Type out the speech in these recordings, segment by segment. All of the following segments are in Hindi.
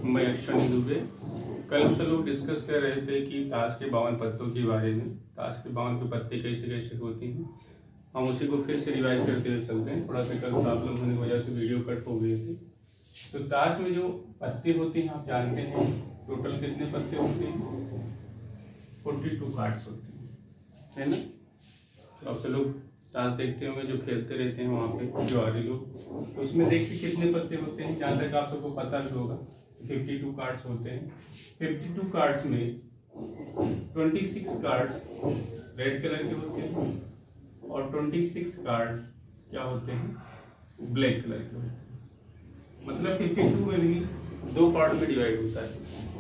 मैं शनि दुबे। कल हम सब लोग डिस्कस कर रहे थे कि ताश के 52 पत्तों के बारे में, ताश के 52 के पत्ते कैसे कैसे होती हैं। हम उसी को फिर से रिवाइज करते हुए चलते हैं। थोड़ा सा कल प्रॉब्लम होने की वजह से वीडियो कट हो गई थी। तो ताश में जो पत्ते होते हैं आप जानते हैं टोटल कितने पत्ते होते हैं? 42 कार्ड्स होते हैं, है ना। तो आप सब लोग ताश देखते होंगे, जो खेलते रहते हैं वहाँ पे जुआरी लोग, तो उसमें देखिए कितने पत्ते होते हैं। जहाँ तक आप सबको पता भी होगा 52 कार्ड्स होते हैं। 52 कार्ड्स में 26 कार्ड्स रेड कलर के होते हैं और 26 कार्ड क्या होते हैं? ब्लैक कलर के होते हैं। मतलब 52 में भी दो पार्ट में डिवाइड होता है।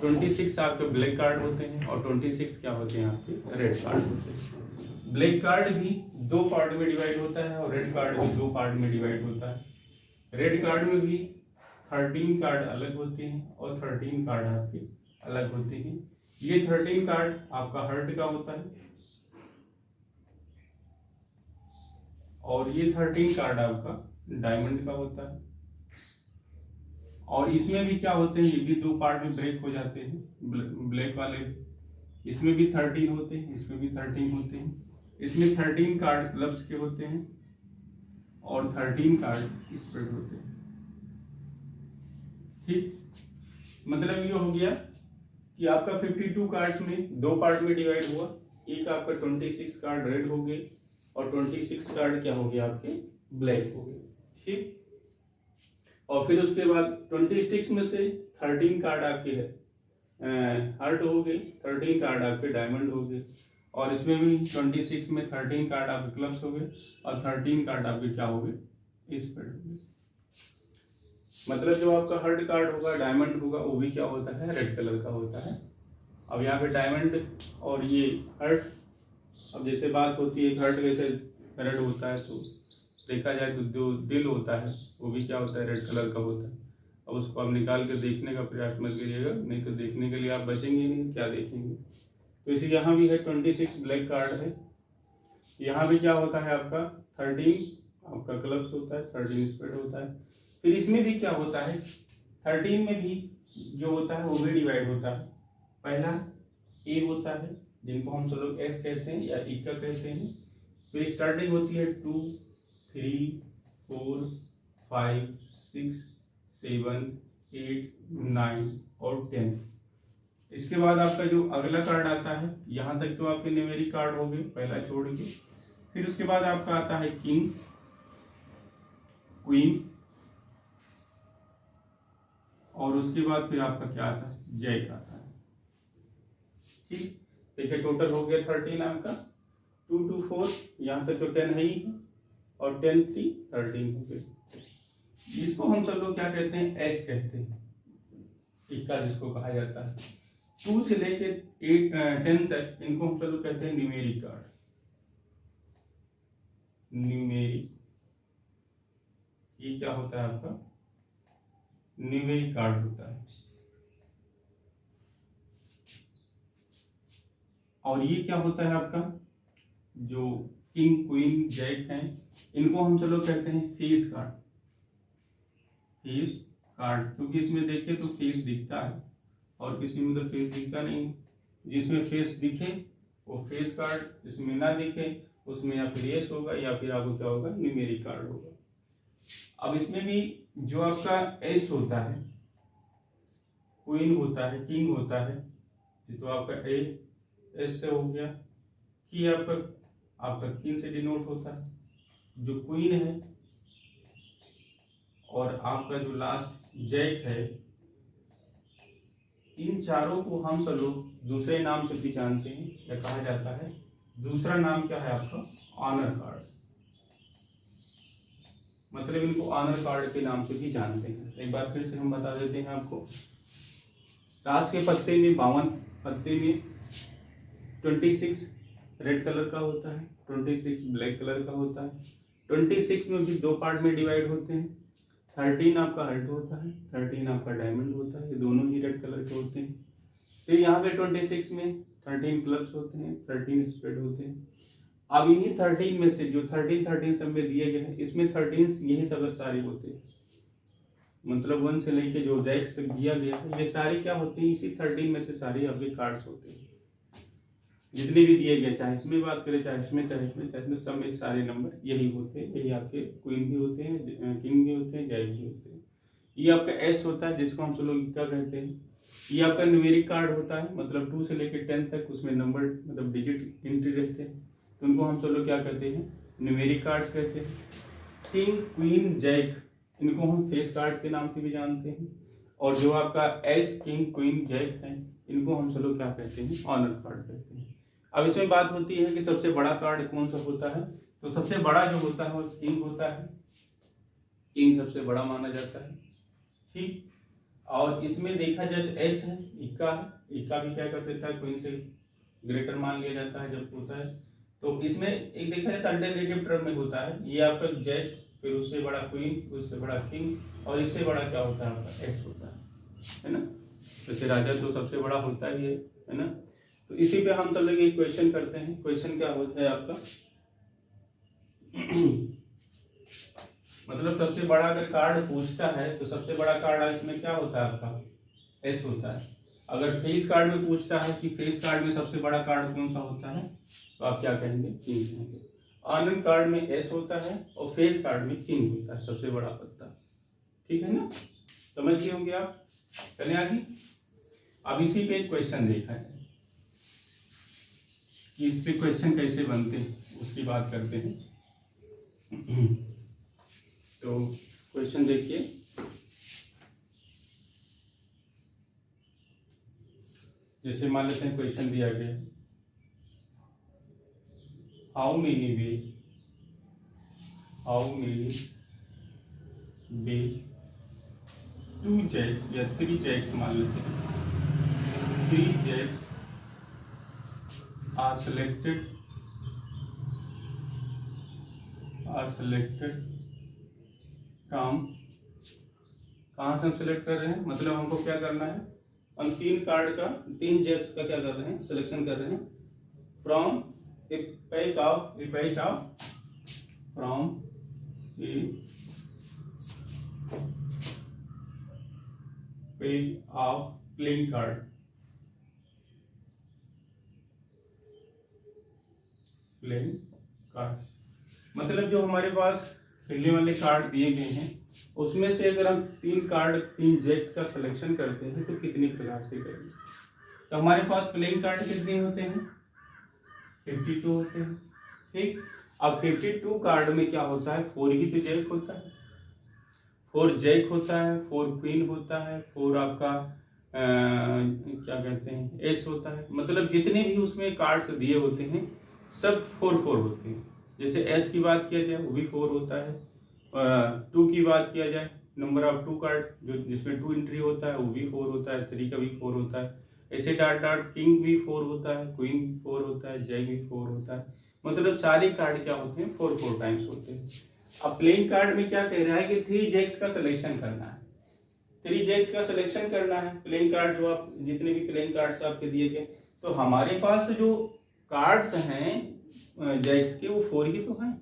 26 आपके ब्लैक कार्ड होते हैं और 26 क्या होते हैं? आपके रेड कार्ड होते हैं। ब्लैक कार्ड भी दो पार्ट में डिवाइड होता है और रेड कार्ड भी दो पार्ट में डिवाइड होता है। रेड कार्ड में भी 13 कार्ड अलग होते हैं और 13 कार्ड आपके अलग होते हैं। ये 13 कार्ड आपका हर्ट का होता है और ये 13 कार्ड आपका डायमंड का होता है। और इसमें भी क्या होते हैं? ये भी दो पार्ट में ब्रेक हो जाते हैं। ब्लैक वाले इसमें भी 13 होते हैं, इसमें भी 13 होते हैं। इसमें 13 कार्ड क्लब्स के होते हैं और 13 कार्ड स्प्रेड होते हैं। ठीक, मतलब ये हो गया कि आपका 52 कार्ड्स में दो पार्ट में डिवाइड हुआ। एक आपका 26 कार्ड रेड हो गए और 26 कार्ड क्या हो गया? आपके ब्लैक हो गए। ठीक, और फिर उसके बाद 26 में से 13 कार्ड आपके हार्ट हो गए, 13 कार्ड आपके डायमंड हो गए और इसमें भी 26 में 13 कार्ड आपके क्लब्स हो गए और 13 कार्ड आपके क्या हो गए? स्प्रेड हो गए। मतलब जो आपका हर्ट कार्ड होगा, डायमंड होगा, वो भी क्या होता है? रेड कलर का होता है। अब यहाँ पे डायमंड और ये हर्ट, अब जैसे बात होती है हर्ट वैसे रेड होता है, तो देखा जाए तो जो दिल होता है वो भी क्या होता है? रेड कलर का होता है। अब उसको आप निकाल के देखने का प्रयास मत करिएगा, नहीं तो देखने के लिए आप बचेंगे नहीं, क्या देखेंगे। तो इसी यहाँ भी है 26 ब्लैक कार्ड है। यहाँ भी क्या होता है? आपका 13 आपका क्लब्स होता है, 13 स्प्रेड होता है। फिर इसमें भी क्या होता है? 13 में भी जो होता है वो भी डिवाइड होता है। पहला ए होता है, जिनको हम सब लोग एस कहते हैं या इक्का कहते हैं। फिर स्टार्टिंग होती है 2, 3, 4, 5, 6, 7, 8, 9 और 10। इसके बाद आपका जो अगला कार्ड आता है, यहाँ तक तो आपके न्यूमेरिक कार्ड हो गए पहला छोड़ के। फिर उसके बाद आपका आता है किंग, क्वीन और उसके बाद फिर आपका क्या आता है? जैक आता है। ठीक, देखिए टोटल हो गया 13 आपका। 2 to 4 यहाँ तक तो 10 है ही और 10 3 13 हो गए। इसको हम सब लोग क्या कहते हैं? एस कहते हैं, इक्का जिसको कहा जाता है। 2 से लेके 10 तक इनको हम सब लोग कहते हैं न्यूमेरिक कार्ड। न्यूमेरिक, ये क्या होता है? आपका न्यूमेरिक कार्ड होता है। और ये क्या होता है? आपका जो किंग, क्वीन, जैक हैं, इनको हम सब लोग कहते हैं फेस कार्ड। फेस कार्ड, क्योंकि इसमें देखिए तो फेस दिखता है और किसी में तो फेस दिखता नहीं। जिसमें फेस दिखे वो फेस कार्ड, जिसमें ना दिखे उसमें या फिर एस होगा या फिर आपको क्या होगा? न्यूमेरिक कार्ड होगा। अब इसमें भी जो आपका एस होता है, क्वीन होता है, किंग होता है, तो आपका ए एस से हो गया। कि आपका किंग से डिनोट होता है, जो क्वीन है और आपका जो लास्ट जैक है। इन चारों को हम सब लोग दूसरे नाम से भी जानते हैं या कहा जाता है। दूसरा नाम क्या है आपका? Honour card. मतलब इनको ऑनर कार्ड के नाम से भी जानते हैं। एक बार फिर से हम बता देते हैं आपको। ताश के पत्ते में 52 पत्ते में 26 रेड कलर का होता है, 26 ब्लैक कलर का होता है। 26 में भी दो पार्ट में डिवाइड होते हैं। 13 आपका हर्ट होता है, 13 आपका डायमंड होता है, ये दोनों ही रेड कलर के होते हैं। फिर यहाँ पे 26 में 13 क्लब्स होते हैं, 13 स्प्रेड होते हैं। अब इन्हीं 13 में से जो 13 सब में दिए गए हैं, इसमें 13 यही सब सारे होते हैं। मतलब 1 से लेके जो जैक्स तक दिया गया है, ये सारी क्या होती है, इसी 13 में से सारी आपके कार्ड्स होते हैं जितने भी दिए गए, चाहे इसमें बात करें, चाहे इसमें, चाहे इसमें, चाहे इसमें, सब में सारे नंबर यही होते हैं। यही आपके क्वीन भी होते हैं, किंग भी होते हैं, जैक भी होते हैं। ये आपका एस होता है जिसको हम लोग क्या कहते हैं, ये आपका न्यूमेरिक कार्ड होता है, मतलब 2 से लेकर 10 तक उसमें नंबर मतलब डिजिट एंट्री रहते हैं, तो उनको हम लोग क्या कहते हैं, न्यूमेरिक कार्ड्स कहते हैं। किंग, क्वीन, जैक, इनको हम फेस कार्ड के नाम से भी जानते हैं। और जो आपका एस, किंग, क्वीन, जैक है, इनको हम लोग क्या कहते हैं, ऑनर कार्ड कहते हैं। अब इसमें बात होती है कि सबसे बड़ा कार्ड कौन सा होता है, तो सबसे बड़ा जो होता है वो किंग होता है। किंग सबसे बड़ा माना जाता है, ठीक। और इसमें देखा जाए तो एस है, इक्का है, इक्का भी क्या कर देता है, क्वीन से ग्रेटर मान लिया जाता है जब होता है। तो इसमें एक देखा जाए तो अल्टरनेटिव टर्म में होता है, ये आपका जैक, फिर उससे बड़ा क्वीन, उससे बड़ा किंग, और इससे बड़ा क्या होता है, आपका एस होता है ना। जैसे राजा तो सबसे बड़ा होता ही है ना। तो इसी पे हम सब लोग एक क्वेश्चन करते हैं। क्वेश्चन क्या होता है आपका मतलब सबसे बड़ा अगर कार्ड पूछता है तो सबसे बड़ा कार्ड इसमें क्या होता है, आपका एस होता है। अगर फेस कार्ड में पूछता है कि फेस कार्ड में सबसे बड़ा कार्ड कौन सा होता है, तो आप क्या कहेंगे, किंग कहेंगे। ऑनर कार्ड में एस होता है और फेस कार्ड में किंग होता है, सबसे बड़ा पत्ता, ठीक है ना। समझ गए होंगे आप। चलें आगे। अब इसी पे क्वेश्चन देखा है कि इस पे क्वेश्चन कैसे बनते हैं, उसकी बात करते हैं। तो क्वेश्चन देखिए, जैसे मान लेते हैं क्वेश्चन दिया गया, हाउ मेनी वेज 2 जैक्स या 3 जैक्स मान लेते हैं, 3 जैक्स आर सेलेक्टेड फ्रॉम, कहाँ से हम सेलेक्ट कर रहे हैं, मतलब हमको क्या करना है, हम 3 कार्ड का, 3 जैक्स का क्या कर रहे हैं, सिलेक्शन कर रहे हैं। From A pack of from A pack of playing card, मतलब जो हमारे पास खेलने वाले कार्ड दिए गए हैं उसमें से अगर हम 3 जैक्स का सिलेक्शन करते हैं तो कितनी प्रकार से करेंगे। तो हमारे पास प्लेइंग कार्ड कितने होते हैं, 52 होते हैं, ठीक। अब 52 कार्ड में क्या होता है, 4 ही तो जैक होता है, 4 जैक होता है, 4 क्वीन होता है, 4 आपका क्या कहते हैं, एस होता है। मतलब जितने भी उसमें कार्ड्स दिए होते हैं सब 4 होते हैं। जैसे एस की बात किया जाए वो भी 4 होता है, 2 की बात किया जाए, नंबर ऑफ 2 कार्ड जो जिसमें 2 एंट्री होता है वो भी 4 होता है, 3 का भी 4 होता है। ऐसे डॉट डॉट किंग भी 4 होता है, क्वीन 4 होता है, जैक भी 4 होता है। मतलब सारे कार्ड क्या होते हैं, 4 टाइम्स होते हैं। अब प्लेइंग कार्ड में क्या कह रहा है कि 3 जैक्स का सिलेक्शन करना है, 3 जैक्स का सिलेक्शन करना है। प्लेइंग कार्ड जो आप जितने भी प्लेइंग कार्ड्स आपके दिए गए, तो हमारे पास तो जो कार्ड्स हैं जैक्स के वो 4 ही तो हैं,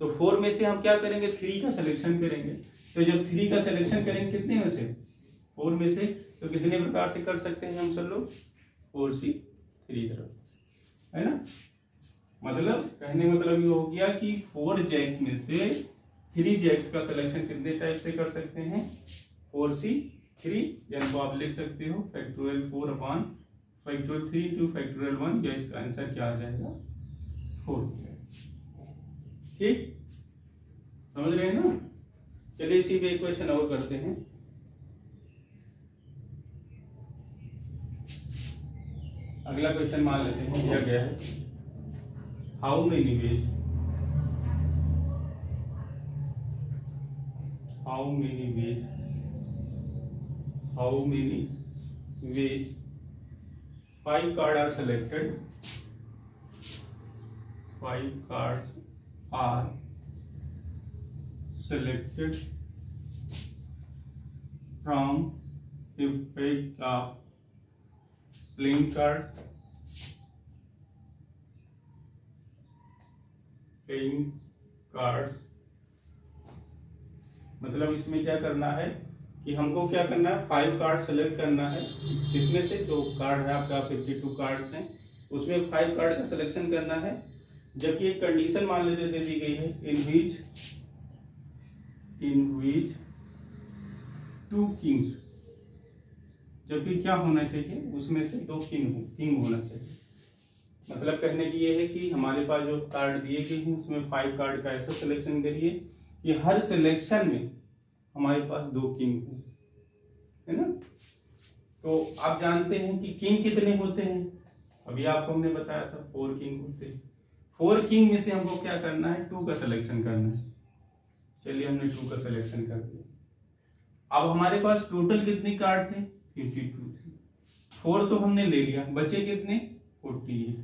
तो 4 में से हम क्या करेंगे, 3 का सिलेक्शन करेंगे। तो जब 3 का सिलेक्शन करेंगे कितने में से, 4 में से, तो कितने प्रकार से कर सकते हैं हम सब लोग, 4C 3 तरफ, है ना। मतलब कहने मतलब ये हो गया कि 4 जैक्स में से 3 जैक्स का सिलेक्शन कितने टाइप से कर सकते हैं, 4C 3, जिनको आप लिख सकते हो factorial 4 upon factorial 3 into factorial 1, या इसका आंसर क्या आ जाएगा, 4। ठीक, समझ रहे हैं ना। चलिए इसी पे क्वेश्चन और करते हैं। अगला क्वेश्चन मान लेते हैं, दिया गया है, how many ways 5 cards are selected, 5 cards are selected from a pack of playing cards, मतलब इसमें क्या करना है कि हमको क्या करना है, 5 कार्ड सेलेक्ट करना है। इसमें से जो कार्ड है आपका 52 कार्ड्स हैं उसमें 5 कार्ड का सिलेक्शन करना है। जबकि एक कंडीशन मान लेते दे दी गई है, इन विच 2 किंग्स, जबकि क्या होना चाहिए उसमें से 2 किंग होना चाहिए। मतलब कहने की ये है कि हमारे पास जो कार्ड दिए गए हैं उसमें 5 कार्ड का ऐसा सिलेक्शन करिए कि हर सिलेक्शन में हमारे पास 2 किंग हो, है ना। तो आप जानते हैं कि किंग कितने होते हैं, अभी आपको हमने बताया था 4 किंग होते हैं। 4 किंग में से हमको क्या करना है, 2 का सिलेक्शन करना है। चलिए हमने 2 का सिलेक्शन कर दिया। अब हमारे पास टोटल कितने कार्ड थे, 52 थे। 4 तो हमने ले लिया, बचे कितने, 48।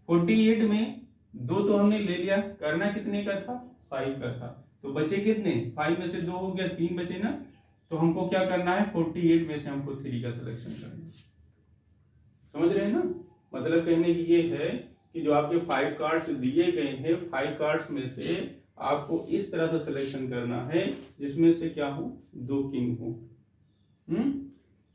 48 में 2 तो हमने ले लिया, करना कितने का था, 5 का था। तो बचे कितने, 5 में से 2 हो गया, 3 बचे ना। तो हमको क्या करना है, 48 में से हमको 3 का सिलेक्शन करना है। समझ रहे हैं ना। मतलब कहने की ये है कि जो आपके 5 कार्ड्स दिए गए हैं, 5 कार्ड्स में से आपको इस तरह से सिलेक्शन करना है जिसमें से क्या हो, 2 किंग हो।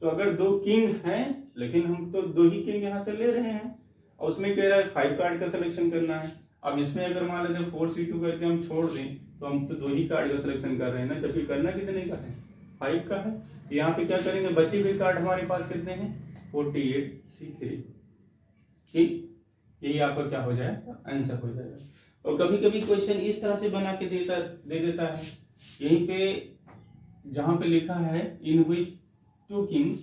तो अगर 2 किंग हैं, लेकिन हम तो 2 ही किंग यहाँ से ले रहे हैं और उसमें कह रहा है 5 कार्ड का सिलेक्शन करना है। अब इसमें अगर मान लेते 4C2 करके हम छोड़ दें तो हम तो 2 ही कार्ड का सिलेक्शन कर रहे हैं ना, जबकि करना कितने का है, 5 का है। यहाँ पे क्या करेंगे, बचे हुए कार्ड हमारे पास कितने हैं, 48C3। ठीक, यही आपका क्या हो जाएगा, आंसर हो जाएगा। और कभी कभी क्वेश्चन इस तरह से बना के दे देता है, यहीं पे जहां पे लिखा है इन विच 2 किंग्स,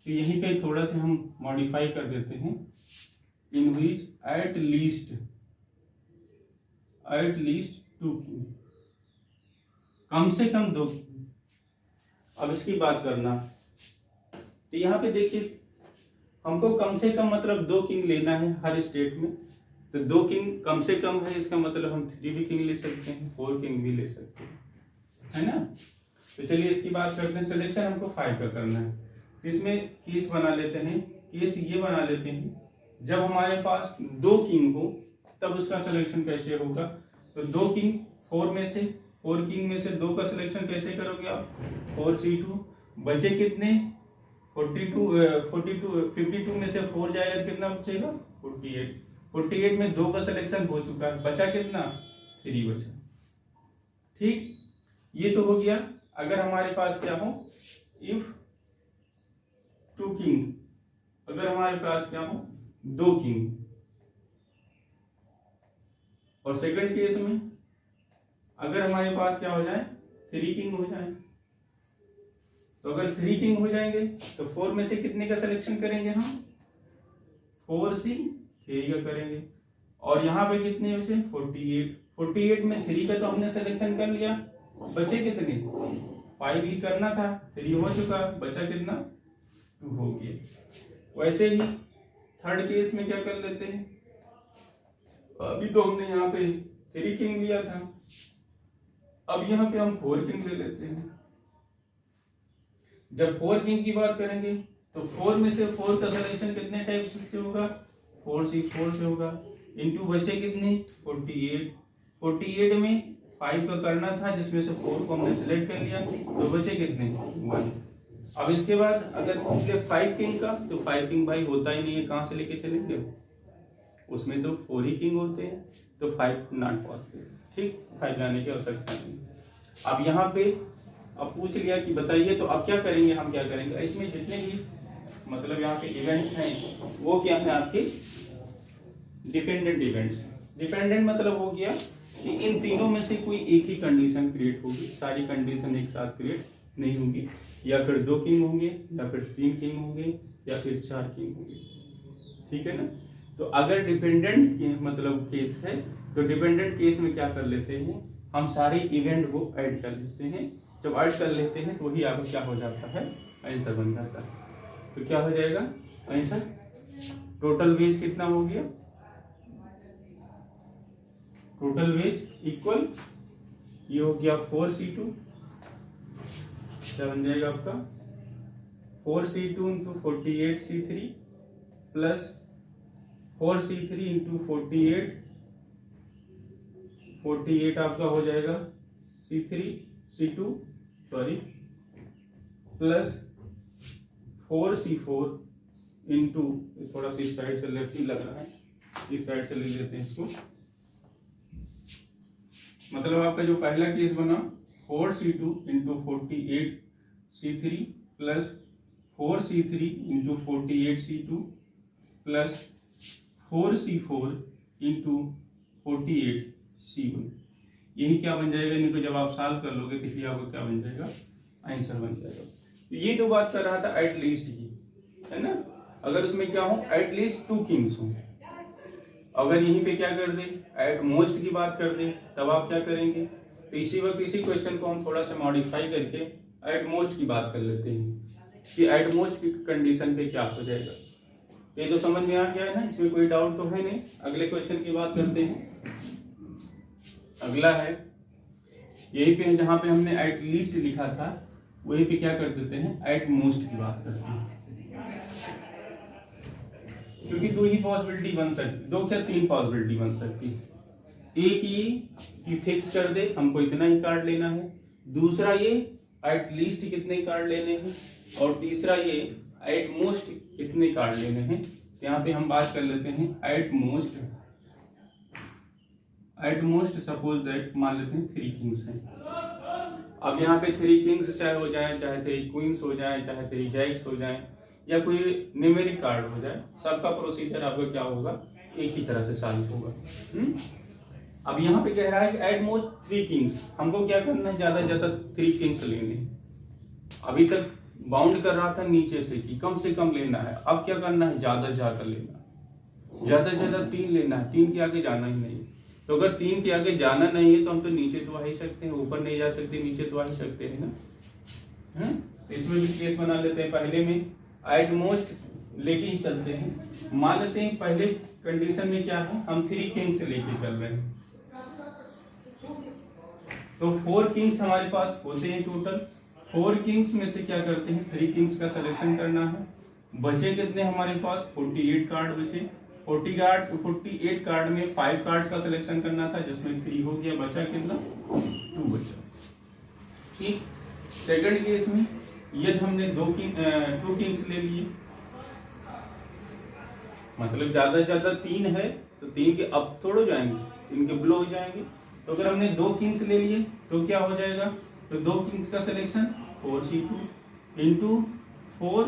तो यहीं पे थोड़ा सा हम मॉडिफाई कर देते हैं, इन विच एट लीस्ट 2 किंग, कम से कम 2 किंग। अब इसकी बात करना, तो यहाँ पे देखिए हमको कम से कम मतलब 2 किंग लेना है हर स्टेट में। तो 2 किंग कम से कम है, इसका मतलब हम 3 भी किंग ले सकते हैं, 4 किंग भी ले सकते हैं, है ना। तो चलिए इसकी बात करते हैं। सिलेक्शन हमको 5 का करना है, तो इसमें केस बना लेते हैं। केस ये बना लेते हैं, जब हमारे पास 2 किंग हो तब उसका सिलेक्शन कैसे होगा। तो 2 किंग, 4 में से 4 किंग में से 2 का सिलेक्शन कैसे करोगे आप, 4C2। बचे कितने, 52 में से 4 जाएगा, कितना बचेगा, 48। 48 में 2 का सिलेक्शन हो चुका है, बचा कितना, 3 बचा। ठीक, ये तो हो गया। अगर हमारे पास क्या हो, इफ 2 किंग, अगर हमारे पास क्या हो, 2 किंग। और सेकंड केस में अगर हमारे पास क्या हो जाए, 3 किंग हो जाए। तो अगर 3 किंग हो जाएंगे तो 4 में से कितने का सिलेक्शन करेंगे हम, 4C3 का करेंगे। और यहाँ पे कितने बचे, 48। 48 में 3 का तो हमने सिलेक्शन कर लिया, बचे कितने, 5 ही करना था, 3 हो चुका, बचा कितना, 2 हो गया। वैसे ही थर्ड केस में क्या कर लेते हैं, अभी तो हमने यहाँ पे 3 किंग लिया था, अब यहाँ पे हम 4 किंग ले लेते हैं। जब 4 किंग की बात करेंगे तो 4 में से 4 का सिलेक्शन कितने टाइप से होगा, 4C4 से होगा। इनटू बचे कितने, 48। 48 में 5 का करना था, जिसमें से 4 को हमने सिलेक्ट कर लिया, तो बचे कितने, 1। अब इसके बाद अगर पूछे 5 किंग का, तो 5 किंग भाई होता ही नहीं है, कहां से लेके चलेंगे, उसमें तो 4 ही किंग होते हैं, तो 5 नॉट पॉसिबल। ठीक, 5 लाने की आवश्यकता नहीं। अब यहाँ पे अब पूछ लिया कि बताइए, तो अब क्या करेंगे, हम क्या करेंगे, इसमें जितने भी मतलब यहाँ पे इवेंट्स हैं वो क्या है आपके डिपेंडेंट इवेंट्स। डिपेंडेंट मतलब हो गया कि इन तीनों में से कोई एक ही कंडीशन क्रिएट होगी, सारी कंडीशन एक साथ क्रिएट नहीं होगी। या फिर 2 किंग होंगे, या फिर 3 किंग होंगे, या फिर 4 किंग होंगे। ठीक है ना। तो अगर डिपेंडेंट मतलब केस है, तो डिपेंडेंट केस में क्या कर लेते हैं, हम सारे इवेंट को ऐड कर लेते हैं। जब ऐड कर लेते हैं तो वही आपका क्या हो जाता है, आंसर बन जाता है। तो क्या हो जाएगा आंसर, टोटल वेज कितना हो गया, टोटल वेज इक्वल, ये हो गया 4C2, क्या बन जाएगा आपका 4C2 into 48C3 plus 4C3 into 48, 48 आपका हो जाएगा C2 sorry plus 4C4 into, थोड़ा सा इस साइड से लेफ्ट लग रहा है, इस साइड से ले लेते हैं इसको। मतलब आपका जो पहला केस बना 4C2 into 48C3 plus 4C3 into 48C2 plus 4C4 into 48C1। यही क्या बन जाएगा, इन्हीं को जब आप सॉल्व कर लोगे तो ये आपको क्या बन जाएगा, आंसर बन जाएगा। ये तो बात कर रहा था एटलीस्ट की, है ना। अगर उसमें क्या हो, एटलीस्ट 2 किंग्स हो। अगर यहीं पे क्या कर दे, एट मोस्ट की बात कर दे, तब आप क्या करेंगे, तो इसी वक्त इसी क्वेश्चन को हम थोड़ा सा मॉडिफाई करके एट मोस्ट की बात कर लेते हैं कि एट मोस्ट की कंडीशन पे क्या हो जाएगा। ये तो समझ में आ गया है ना, इसमें कोई डाउट तो है नहीं। अगले क्वेश्चन की बात करते हैं। अगला है यही पे जहां पे हमने एट लीस्ट लिखा था, वही पे क्या कर देते हैं, एट मोस्ट की बात करते हैं। क्योंकि 2 ही पॉसिबिलिटी बन सकती, 2 क्या 3 पॉसिबिलिटी बन सकती। एक ये कि फिक्स कर दे हमको इतना ही कार्ड लेना है, दूसरा ये एट लीस्ट कितने कार्ड लेने हैं, और तीसरा ये एट मोस्ट कितने कार्ड लेने हैं। यहाँ पे हम बात कर लेते हैं एट मोस्ट सपोज दैट मान लेते हैं 3 किंग्स हैं। अब यहाँ पे 3 किंग्स चाहे हो जाए, चाहे 3 क्वींस हो जाए, चाहे 3 जैक्स हो जाए, या कोई न्यूमेरिक कार्ड हो जाए, सबका प्रोसीजर आपका क्या होगा, एक ही तरह से सॉल्व होगा। अब यहाँ पे कह रहा है कि एट मोस्ट 3 किंग्स, हमको क्या करना है, ज्यादा से ज्यादा 3 किंग्स लेने। अभी तक बाउंड कर रहा था नीचे से कि कम से कम लेना है, अब क्या करना है, ज्यादा से ज्यादा लेना है, ज्यादा से ज्यादा 3 लेना है, 3 के आगे जाना ही नहीं। तो अगर 3 के आगे जाना नहीं है तो हम तो नीचे तो आ ही सकते हैं, ऊपर नहीं जा सकते, नीचे तो आ ही सकते हैं ना। इसमें भी केस बना लेते हैं। पहले में एट मोस्ट लेके ही चलते हैं। मान लेते हैं पहले कंडीशन में क्या है, हम 3 किंग्स लेके चल रहे हैं, तो 4 किंग्स हमारे पास होते हैं टोटल। 4 किंग्स में से क्या करते हैं, 3 किंग्स का सिलेक्शन करना है। बचे कितने हमारे पास, 48 कार्ड बचे। 48 कार्ड में 5 कार्ड्स का सिलेक्शन करना था, जिसमें 3 हो गया, बचा कितना, 2 बचा। ठीक। सेकंड केस में यदि हमने 2 किंग्स ले लिए, मतलब ज्यादा से ज्यादा 3 है तो 3 के अप थोड़े जाएंगे, 3 के बिलो हो जाएंगे। तो अगर हमने 2 किंग्स ले लिए तो क्या हो जाएगा, तो 2 किंग्स का सिलेक्शन 4C2 इंटू 4 और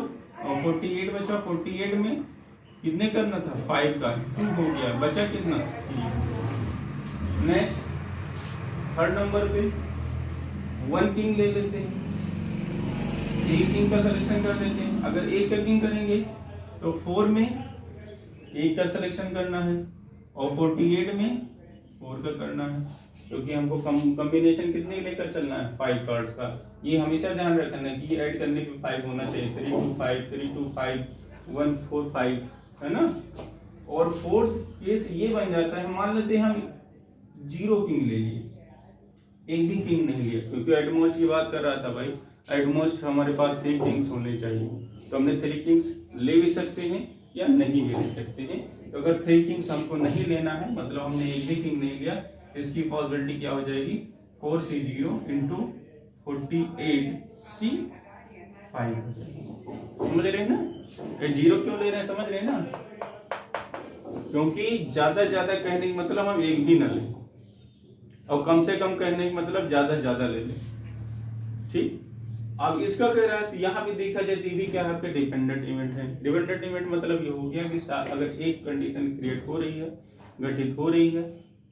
48 बचा। 48 में कितने करना था, 5 का 2 हो गया, बचा कितना, 3। नेक्स्ट थर्ड नंबर पे 1 किंग ले लेते हैं, 1 किंग का सिलेक्शन कर लेते हैं। अगर 1 का किंग करेंगे तो 4 में 1 का सिलेक्शन करना है, और 48 में 4 का करना है, क्योंकि हमको कॉम्बिनेशन कितने लेकर चलना है, 5 कार्ड्स का। ये हमेशा ध्यान रखना है कि ऐड करने पे 5 होना चाहिए, 3 2 5 3 2 5 1 4 5, है ना। और फोर्थ केस ये बन जाता है, मान लेते हैं हम 0 किंग ले लिए, एक भी किंग नहीं लिया, क्योंकि एटमोस्ट की बात कर रहा था भाई, एटमोस्ट हमारे पास 3 किंग्स होने चाहिए। तो हमने 3 किंग्स ले भी सकते हैं या नहीं भी ले सकते हैं। तो अगर 3 किंग्स हमको नहीं लेना है, मतलब हमने एक भी किंग नहीं लिया, तो इसकी पॉसिबिलिटी क्या हो जाएगी, 4C0 इंटू 48C5 हो जाएगी। समझ रहे हैं ना, 0 क्यों ले रहे हैं, समझ रहे हैं ना, क्योंकि ज्यादा ज्यादा कहने का मतलब हम एक भी न लें, और कम से कम कहने का मतलब ज्यादा ज्यादा ले लें। ठीक। अब इसका कह रहा है, यहाँ भी देखा जाए तो भी क्या है, आपके डिपेंडेंट इवेंट है। डिपेंडेंट इवेंट मतलब ये हो गया कि अगर एक कंडीशन क्रिएट हो रही है, घटित हो रही है,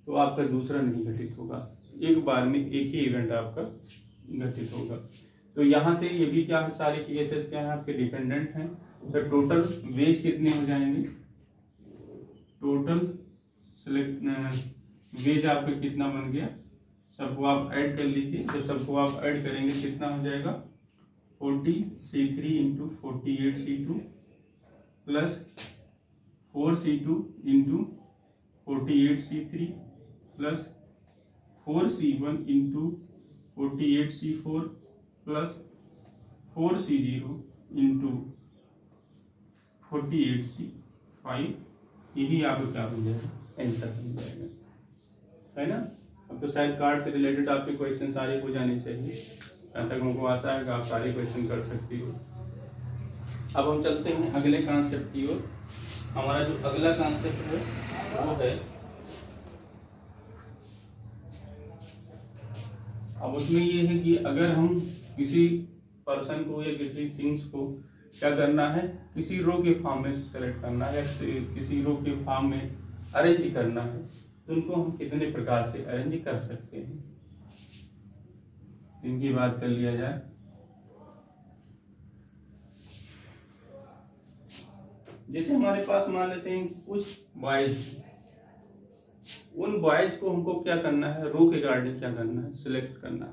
तो आपका दूसरा नहीं घटित होगा, एक बार में एक ही इवेंट आपका घटित होगा। तो यहाँ से ये भी क्या है, सारे केसेस क्या है आपके डिपेंडेंट हैं। तो टोटल वेज कितने हो जाएंगे, टोटल वेज आपका कितना बन गया, सबको आप ऐड कर लीजिए। तो सबको आप ऐड करेंगे कितना हो जाएगा, 40C3 into 48C2 plus 4C2 into 48C3 plus 4C1 into 48C4 plus 4C0 into 48C5। यही आपको क्या बन जाएगा, आंसर बन जाएगा, है ना। अब तो शायद कार्ड से रिलेटेड आपके क्वेश्चन सारे हो जाने चाहिए। जहाँ तक हमको आशा है कि आप सारे क्वेश्चन कर सकती हो। अब हम चलते हैं अगले कॉन्सेप्ट की ओर। हमारा जो अगला कॉन्सेप्ट है वो है, अब उसमें ये है कि अगर हम किसी पर्सन को या किसी थिंग्स को क्या करना है, किसी रो के फॉर्म में सेलेक्ट करना है, किसी रो के फॉर्म में अरेंज करना है, तो उनको हम कितने प्रकार से अरेंज कर सकते हैं, इनकी बात कर लिया जाए। जैसे हमारे पास मान लेते हैं कुछ बॉयज, उन बॉयज को हमको क्या करना है, रो के गार्डिंग क्या करना है, सिलेक्ट करना है।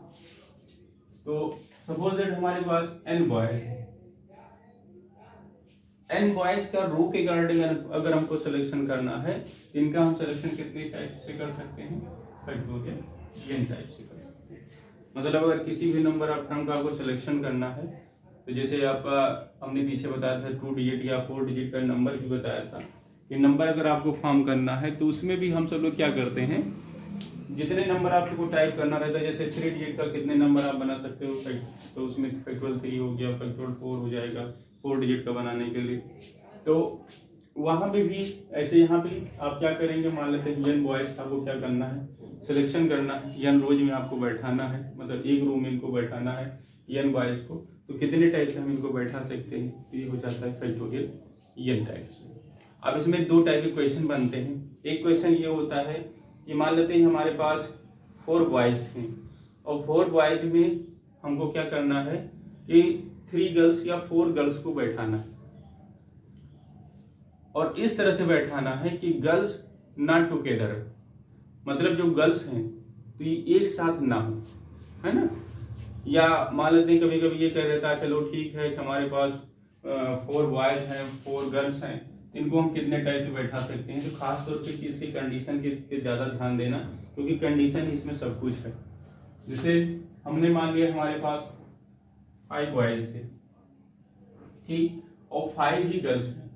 तो सपोज दैट हमारे पास n बॉय है, n बॉयज का रो के गार्डिंग अगर हमको सिलेक्शन करना है, इनका हम सिलेक्शन कितने टाइप से कर सकते हैं, फैक्टोरियल n टाइप से कर सकते हैं। मतलब अगर किसी भी नंबर ऑफ टर्म का आपको सिलेक्शन करना है, तो जैसे आपका हमने पीछे बताया था 2 डिजिट या 4 डिजिट का नंबर भी बताया था, ये नंबर अगर आपको फॉर्म करना है तो उसमें भी हम सब लोग क्या करते हैं, जितने नंबर आपको टाइप करना रहता है, जैसे 3 डिजिट का कितने नंबर आप बना सकते हो, तो उसमें फैक्टोरियल 3 हो गया, फैक्टोरियल 4 हो जाएगा 4 डिजिट का बनाने के लिए। तो वहां पे भी ऐसे यहाँ पे आप क्या करेंगे, मान लेते हैं n बॉयज आपको क्या करना है, सिलेक्शन करना है, n रोज में आपको बैठाना है, मतलब एक रूम में इनको बैठाना है n बॉयज को, तो कितने टाइप से हम इनको बैठा सकते हैं, ये हो जाता है फैक्टोरियल n टाइप से। अब इसमें 2 टाइप के क्वेश्चन बनते हैं। एक क्वेश्चन ये होता है कि मान लेते हैं हमारे पास 4 बॉयज हैं और 4 बॉयज में हमको क्या करना है कि 3 गर्ल्स या 4 गर्ल्स को बैठाना है, और इस तरह से बैठाना है कि गर्ल्स नॉट टुगेदर, मतलब जो गर्ल्स हैं तो ये एक साथ ना हो, है ना। या मान लेते हैं कभी कभी ये कह देता है चलो ठीक है कि हमारे पास 4 बॉयज हैं 4 गर्ल्स हैं, इनको हम कितने टाइप से बैठा सकते हैं। तो खास तौर पे किसी कंडीशन के ज्यादा ध्यान देना, क्योंकि कंडीशन इसमें सब कुछ है। जैसे हमने मान लिया हमारे पास 5 बॉयज थे, ठीक, और 5 ही गर्ल्स हैं,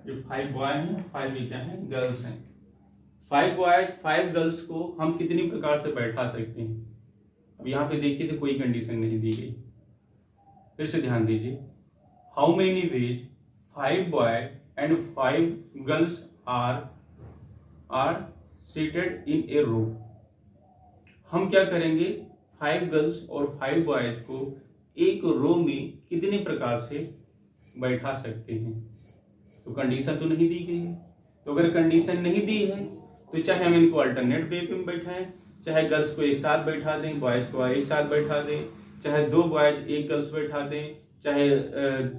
जो 5 बॉय हैं 5 ही क्या है, गर्ल्स हैं। 5 बॉयज 5 गर्ल्स को हम कितनी प्रकार से बैठा सकते हैं। अब यहाँ पे देखिए तो कोई कंडीशन नहीं दी गई, फिर से ध्यान दीजिए, how many ways 5 boy and 5 girls are seated in a row। हम क्या करेंगे, 5 गर्ल्स और 5 बॉयज को एक रो में कितने प्रकार से बैठा सकते हैं। तो कंडीशन तो नहीं दी गई है, तो अगर कंडीशन नहीं दी है तो चाहे हम इनको अल्टरनेट वे पे बैठाएं, चाहे गर्ल्स को एक साथ बैठा दें, बॉयज को एक साथ बैठा दें, चाहे 2 बॉयज 1 गर्ल्स बैठा दें, चाहे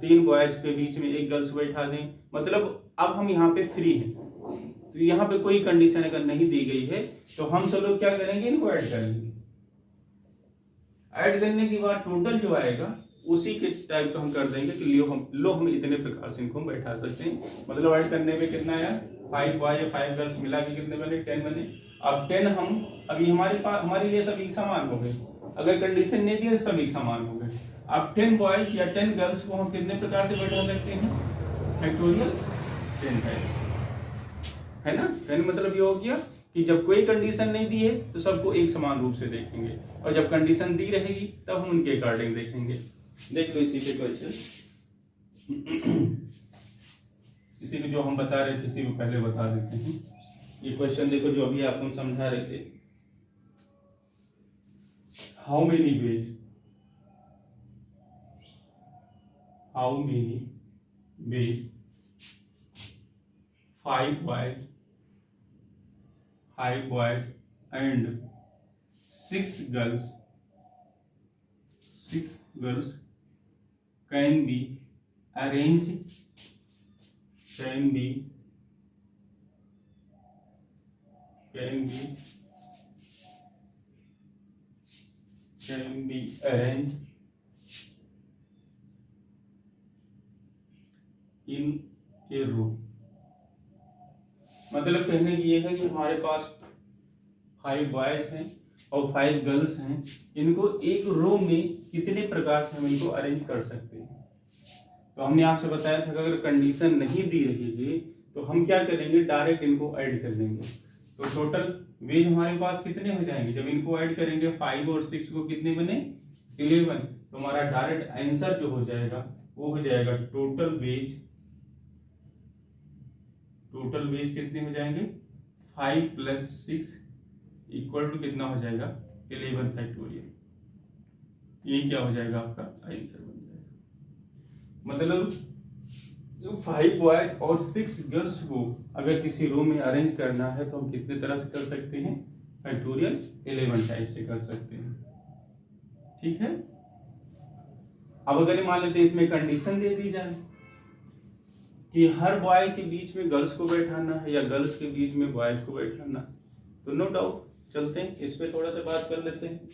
3 बॉयज के बीच में 1 गर्ल्स बैठा दें, मतलब अब हम यहाँ पे फ्री हैं। तो यहाँ पे कोई कंडीशन अगर नहीं दी गई है तो हम सब लोग क्या करेंगे, इनको ऐड करेंगे। ऐड करने के बाद टोटल जो आएगा उसी के टाइप का हम कर देंगे कि लो हम इतने प्रकार से इनको बैठा सकते हैं। मतलब ऐड करने में कितना आया, 5 बॉय या 5 गर्ल्स मिला के कितने बने, 10 बने। अब 10 हम अभी हमारे लिए सभी समान हो गए, अगर कंडीशन नहीं दी सभी समान हो गए। अब 10 बॉयज या 10 गर्ल्स को हम कितने प्रकार से बैठा सकते हैं, फैक्टोरियल 10 है ना। 10 मतलब ये हो गया कि जब कोई कंडीशन नहीं दी है तो सबको एक समान रूप से देखेंगे, और जब कंडीशन दी रहेगी तब हम उनके अकॉर्डिंग देखेंगे। देख लो इसी पे क्वेश्चन, इसी को जो हम बता रहे थे इसी को पहले बता देते हैं। ये क्वेश्चन देखो जो अभी आपको समझा रहे थे, how many ways 5 boys and 6 girls can be arranged in a row। मतलब कहने की ये है कि हमारे पास 5 बॉयज हैं और 5 गर्ल्स हैं, इनको एक रो में कितने प्रकार से हम इनको अरेंज कर सकते हैं। तो हमने आपसे बताया था कि अगर कंडीशन नहीं दी रहेगी तो हम क्या करेंगे, डायरेक्ट इनको ऐड कर देंगे। तो टोटल वेज हमारे पास कितने हो जाएंगे, जब इनको ऐड करेंगे 5 और 6 को कितने बने, 11, तो हमारा डायरेक्ट आंसर जो हो जाएगा वो हो जाएगा टोटल वेज कितने हो जाएंगे 5 + 6 इक्वल टू कितना हो जाएगा 11 फैक्टोरियल। ये क्या हो जाएगा आपका आंसर बन जाएगा। मतलब 5 बॉयज और 6 गर्ल्स को अगर किसी रूम में अरेंज करना है तो हम कितने तरह से कर सकते हैं, फैक्टोरियल 11 टाइप से कर सकते हैं। ठीक है। अब अगर मान लेते हैं इसमें कंडीशन दे दी जाए कि हर बॉय के बीच में गर्ल्स को बैठाना है या गर्ल्स के बीच में बॉयज को बैठाना, तो नो डाउट चलते हैं इस पे थोड़ा सा बात कर लेते हैं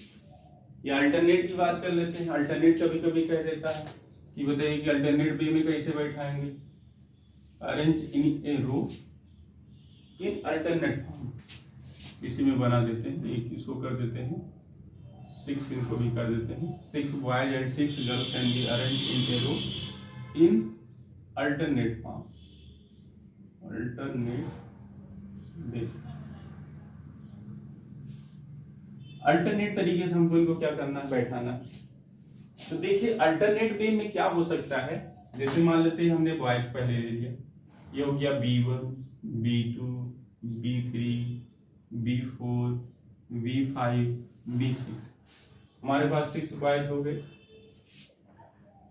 या अल्टरनेट की बात कर लेते हैं। अल्टरनेट कभी कभी कह देता है कि बताइए कि अल्टरनेट वे में कैसे बैठाएंगे, arrange in a row in alternate form, इसी में बना देते हैं। एक इसको कर देते हैं 6, इनको भी कर देते हैं 6 boys and 6 girls can be arrange in a row in alternate form, alternate way. Alternate तरीके से हमको इनको क्या करना है, बैठाना है। तो देखिए अल्टरनेट वे में क्या हो सकता है, जैसे मान लेते हैं हमने बॉयज पहले ले लिया, ये हो गया B1, B2, B3, B4, B5, B6, हमारे पास 6 बॉयज हो गए।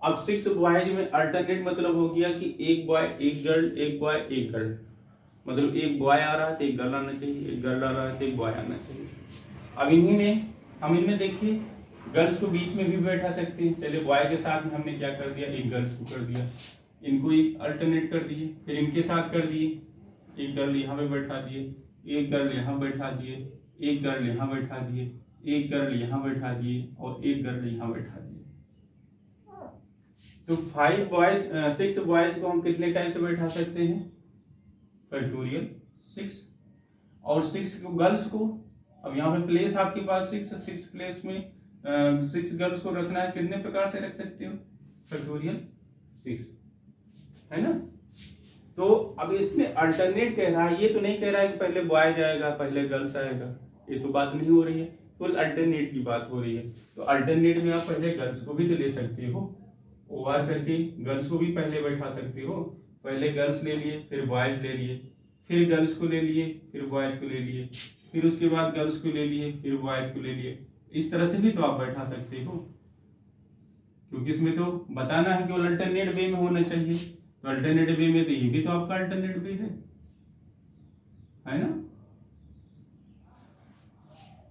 अब 6 बॉयज में अल्टरनेट मतलब हो गया कि एक बॉय एक गर्ल, एक बॉय एक गर्ल, मतलब एक बॉय आ रहा है तो एक गर्ल आना चाहिए, एक गर्ल आ रहा है तो एक बॉय आना चाहिए। अब इनमें देखिए गर्ल्स को बीच में भी बैठा सकते हैं। चलिए बॉय के साथ में हमने क्या कर दिया, एक गर्ल्स को कर दिया, इनको एक अल्टरनेट कर दिए, फिर इनके साथ कर दिए, एक गर्ल यहाँ पे बैठा दिए, एक गर्ल यहाँ बैठा दिए, एक गर्ल यहाँ बैठा दिए, एक गर्ल यहाँ बैठा दिए और एक गर्ल यहाँ बैठा दिए। तो 6 बॉयज को हम कितने टाइप से बैठा सकते हैं, फैक्टोरियल 6, और 6 गर्ल्स को, अब यहाँ पे प्लेस आपके पास 6 प्लेस में 6 गर्ल्स को रखना है, कितने प्रकार से रख सकते हो, फैक्टोरियल 6, है ना। तो अब इसमें अल्टरनेट कह रहा है, ये तो नहीं कह रहा है कि पहले बॉयज आएगा पहले गर्ल्स आएगा, ये तो बात नहीं हो रही है, तो अल्टरनेट की बात हो रही है। तो अल्टरनेट में आप पहले गर्ल्स को भी तो ले सकते हो, ओवर करके गर्ल्स को भी पहले बैठा सकते हो, पहले गर्ल्स ले लिए फिर बॉयज ले लिए, फिर गर्ल्स को ले लिए फिर बॉयज को ले लिए, फिर उसके बाद गर्ल्स को ले लिए फिर बॉयज को ले लिए। इस तरह से भी तो आप बैठा सकते हो, क्योंकि इसमें तो बताना है कि अल्टरनेट वे में होना चाहिए। तो अल्टरनेट वे में तो ये भी तो आपका अल्टरनेट वे है ना,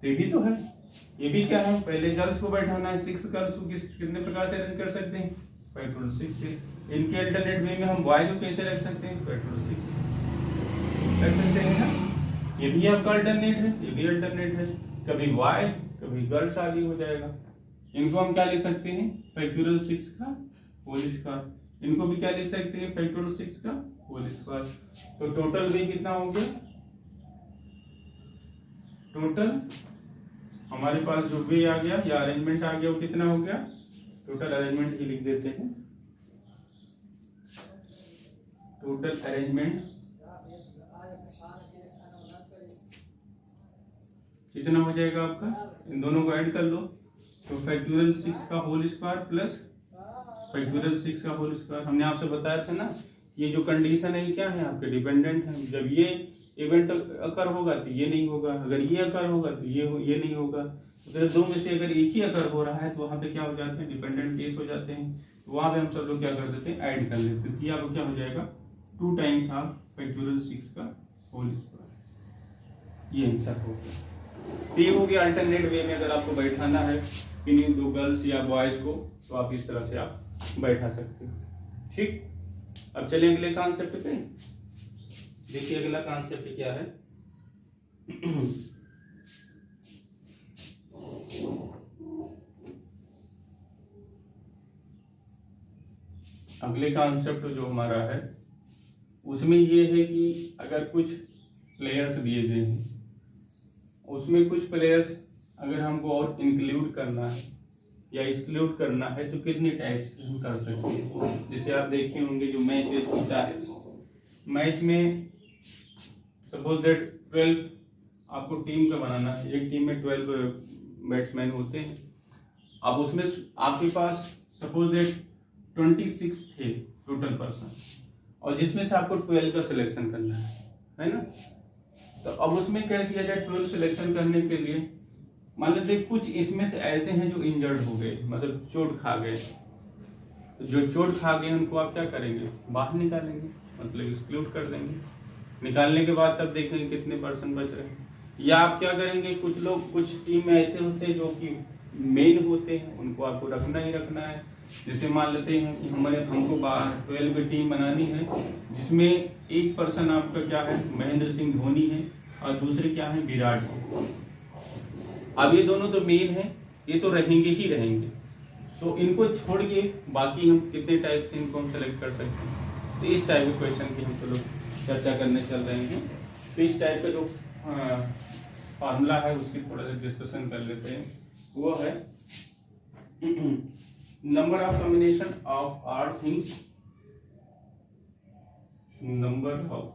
तो ये भी तो है। ये भी क्या है, पहले गर्ल्स को बैठाना है, 6 गर्ल्स को कितने प्रकार से अरेंज कर सकते हैं, फैक्टोरियल 6 से। इनके अल्टरनेट वे में हम बॉयज को कैसे रख सकते हैं, फैक्टोरियल 6 रख सकते हैं ना। ये भी आपका अल्टरनेट है, ये भी अल्टरनेट है, कभी बॉय कभी गर्ल्स आगे हो जाएगा। इनको हम क्या लिख सकते हैं, फैक्टोरियल 6 का होल स्क्वायर, इनको भी क्या लिख सकते हैं, फैक्टोरियल 6 का होल स्क्वायर। तो टोटल वे कितना हो गया, टोटल हमारे पास जो वे आ गया या अरेंजमेंट आ गया वो कितना हो गया, टोटल अरेंजमेंट ही लिख देते हैं, टोटल अरेंजमेंट कितना हो जाएगा आपका, इन दोनों को ऐड कर लो, तो फैक्टोरियल 6 का होल स्क्वायर प्लस फैक्टोरियल 6 का होल स्क्वायर। हमने आपसे बताया था ना, ये जो कंडीशन है क्या है, आपके डिपेंडेंट है। जब ये इवेंट अकर होगा तो ये नहीं होगा, अगर ये अकर होगा तो ये नहीं होगा। तो दो में से अगर एक ही अकर हो रहा है तो वहां पे क्या हो जाते हैं, डिपेंडेंट केस हो जाते हैं। तो वहां पे हम सब लोग क्या कर देते हैं, ऐड कर लेते हैं। तो यहाँ क्या हो जाएगा, 2 टाइम्स ऑफ फैक्टोरियल 6 का होल स्क्वायर, ये आंसर हो गया। तो ये हो गया अल्टरनेट वे में अगर आपको बैठाना है किन्हीं 2 गर्ल्स या बॉयज को, तो आप इस तरह से आप बैठा सकते हो। ठीक, अब चलिए अगले कॉन्सेप्ट पे। देखिए अगला कॉन्सेप्ट क्या है, अगले कॉन्सेप्ट जो हमारा है उसमें ये है कि अगर कुछ प्लेयर्स दिए गए हैं, उसमें कुछ प्लेयर्स अगर हमको और इंक्लूड करना है या एक्सक्लूड करना है तो कितने टाइप्स हम कर सकते हैं। जैसे आप देखे होंगे जो मैच होता है, मैच में सपोज दैट 12 आपको टीम का बनाना है, एक टीम में 12 बैट्समैन होते हैं। अब उसमें आपके पास सपोज दैट 26 थे टोटल पर्सन, और जिसमें से आपको 12 का सिलेक्शन करना है ना। तो अब उसमें कह दिया जाए 12 सिलेक्शन करने के लिए, मान लेते हैं कुछ इसमें से ऐसे हैं जो इंजर्ड हो गए, मतलब चोट खा गए। तो जो चोट खा गए उनको आप क्या करेंगे, बाहर निकालेंगे, मतलब एक्सक्लूड कर देंगे। निकालने के बाद तब देखेंगे कितने पर्सन बच रहे हैं। या आप क्या करेंगे, कुछ लोग कुछ टीम में ऐसे होते हैं जो कि मेन होते हैं, उनको आपको रखना ही रखना है। जैसे मान लेते हैं कि हमको 12 की टीम बनानी है, जिसमें एक पर्सन आपका क्या है, महेंद्र सिंह धोनी है, और दूसरे क्या है, विराट कोहली। अब ये दोनों तो मेन है, ये तो रहेंगे ही रहेंगे। तो इनको छोड़ के बाकी हम कितने टाइप से इनको हम सेलेक्ट कर सकते हैं। तो इस टाइप के क्वेश्चन की हम तो लोग चर्चा करने चल रहे हैं। तो इस टाइप का जो फार्मूला है उसकी थोड़ा सा डिस्कशन कर लेते हैं। वो है number of combination of r things, number of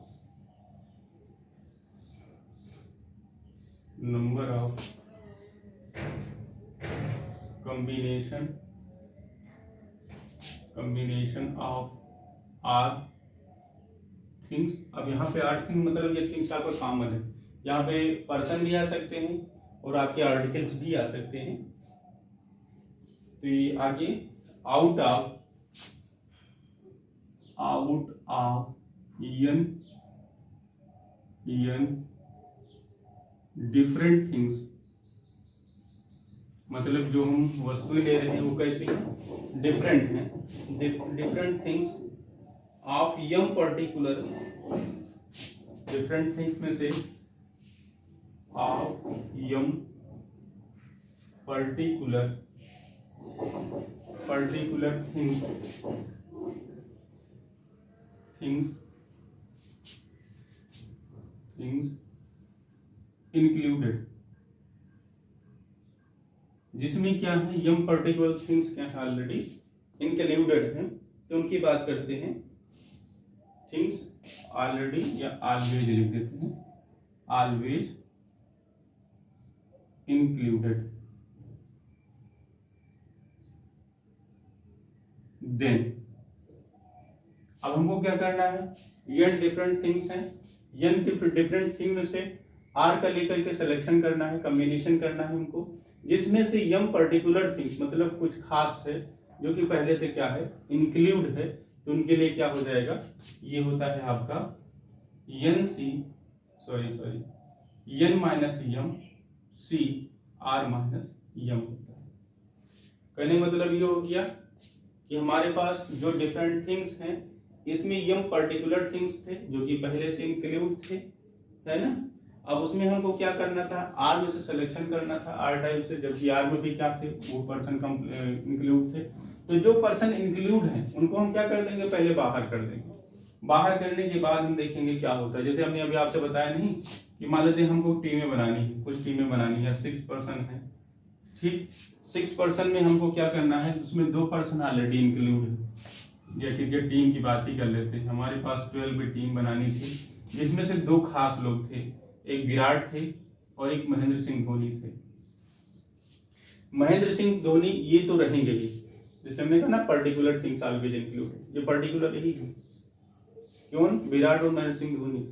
combination of r things. अब यहाँ पे आर थिंग मतलब ये थिंग्स आपका कॉमन है, यहाँ पे पर्सन भी आ सकते हैं और आपके आर्टिकल्स भी आ सकते हैं। तो ये आगे out of n different things, मतलब जो हम वस्तुएं ले रहे हैं वो कैसी हैं, डिफरेंट हैं। Different things of m particular, different things में से of m particular things included, जिसमें क्या है, यम पर्टिकुलर थिंग्स क्या है, ऑलरेडी इंक्लूडेड है। तो उनकी बात करते हैं, थिंग्स ऑलरेडी या ऑलवेज लिख देते हैं, ऑलवेज इंक्लूडेड। देन अब हमको क्या करना है, यन डिफरेंट थिंग्स हैं, यन डिफरेंट थिंग में से आर का लेकर के सिलेक्शन करना है, कॉम्बिनेशन करना है हमको, जिसमें से यम पर्टिकुलर थिंग्स मतलब कुछ खास है जो कि पहले से क्या है, इंक्लूड है। तो उनके लिए क्या हो जाएगा, ये होता है आपका यन माइनस यम सी आर माइनस यम होता है। कहने मतलब ये हो गया कि हमारे पास जो डिफरेंट थिंग्स हैं इसमें यम पर्टिकुलर थिंग्स थे जो कि पहले से इंक्लूड थे, है ना। अब उसमें हमको क्या करना था, आर में से सिलेक्शन करना था, आर टाइप से, जबकि आर में भी क्या थे, वो पर्सन इंक्लूड थे। तो जो पर्सन इंक्लूड हैं उनको हम क्या कर देंगे, पहले बाहर कर देंगे। बाहर करने के बाद हम देखेंगे क्या होता है। जैसे हमने अभी आपसे बताया नहीं कि मान लेते हैं हमको टीमें बनानी है, कुछ टीमें बनानी है, 6 पर्सन है, ठीक। 6 पर्सन में हमको क्या करना है, उसमें 2 पर्सन ऑलरेडी इंक्लूड है। या क्रिकेट टीम की बात ही कर लेते हैं, हमारे पास 12 की टीम बनानी थी, जिसमें से 2 खास लोग थे, एक विराट थे और एक महेंद्र सिंह धोनी थे। महेंद्र सिंह धोनी ये तो रहेंगे ही, जैसे हमने कहा ना पर्टिकुलर थिंग्स ऑलवेज इंक्लूडेड, ये पर्टिकुलर ही है। क्यों, विराट और महेंद्र सिंह धोनी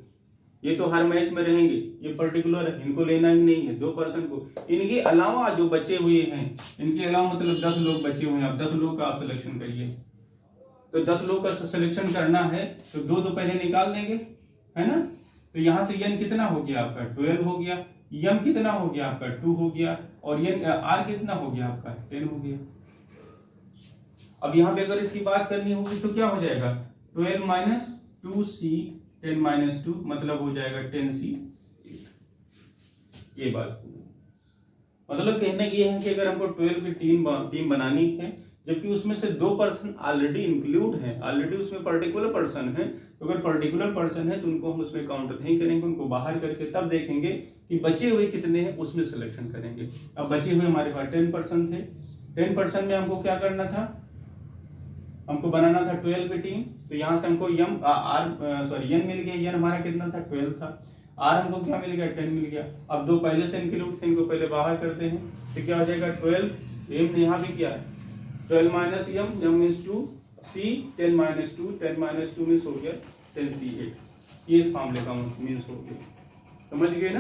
ये तो हर मैच में रहेंगे, ये पर्टिकुलर है, इनको लेना ही नहीं है 2 पर्सन को। इनके अलावा जो बचे हुए हैं, इनके अलावा मतलब 10 लोग बचे हुए हैं, अब 10 लोग का आप सिलेक्शन करिए। तो 10 लोग का सिलेक्शन करना है तो 2 तो पहले निकाल देंगे, है ना। तो यहां से यन कितना हो गया आपका, 12 हो गया, यम कितना हो गया आपका, 2 हो गया, और यन आर कितना हो गया आपका, 10 हो गया। अब यहाँ पे अगर इसकी बात करनी होगी तो क्या हो जाएगा, 12 माइनस 2c 10 माइनस 2 मतलब हो जाएगा 10c। ये बात मतलब कहने की है कि अगर हमको 12 की टीम बनानी है, जबकि उसमें से 2 पर्सन ऑलरेडी इंक्लूड हैं, ऑलरेडी उसमें पर्टिकुलर पर्सन है, तो अगर पर्टिकुलर पर्सन है तो उनको हम उसमें काउंट नहीं करेंगे, उनको बाहर करके तब देखेंगे कि बचे हुए कितने हैं, उसमें सिलेक्शन करेंगे। अब बचे हुए हमारे पास 10 पर्सन थे, 10 पर्सन में हमको क्या करना था, हमको बनाना था 12 की टीम। तो यहाँ से हमको यन मिल गया, यन हमारा कितना था, 12 था, आर हमको क्या मिल गया, 10 मिल गया। अब 2 पहले से इंक्लूड थे, इनको पहले बाहर करते हैं, तो क्या हो जाएगा 12 m यहाँ भी क्या है 12 minus m, m means 2, c 10 minus 2, 10 minus 2 means हो गया 10c8। ये इस फॉर्मूले का मीन्स हो गया, समझ गए ना।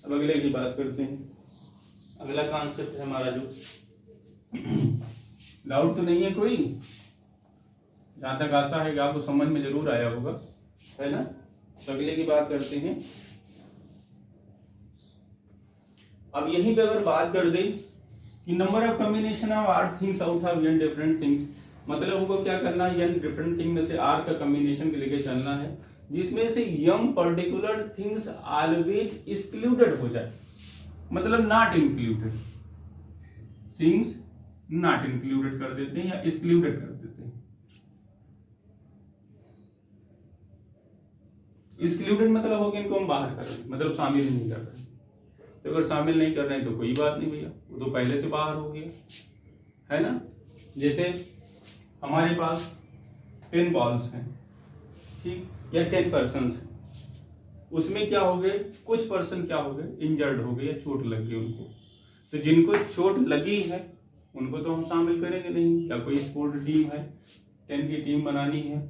अब अगले की बात करते हैं। अगला कॉन्सेप्ट है हमारा जो डाउट तो नहीं है कोई, जहां तक आशा है कि आपको समझ में जरूर आया होगा, है ना। तो अगले की बात करते हैं। अब यहीं पे अगर बात कर दें कि number of combination of r things out of n different things, मतलब हमको क्या करना है, n डिफरेंट थिंग में से r का कॉम्बिनेशन लेके चलना है, जिसमें से m particular things always excluded हो जाए, मतलब not included, things not included कर देते हैं या एक्सक्लूडेड कर देते हैं। एक्सक्लूडेड मतलब हो कि इनको हम बाहर कर रहे हैं, मतलब शामिल नहीं कर रहे हैं। तो अगर शामिल नहीं कर रहे हैं तो कोई बात नहीं भैया, वो तो पहले से बाहर हो गया, है ना। जैसे हमारे पास 10 बॉल्स हैं, ठीक, या 10 पर्सन हैं, उसमें क्या हो गए, कुछ पर्सन क्या हो गए, इंजर्ड हो गए या चोट लग गई उनको। तो जिनको चोट लगी है उनको तो हम शामिल करेंगे नहीं। या कोई स्पोर्ट टीम है, 10 की टीम बनानी है,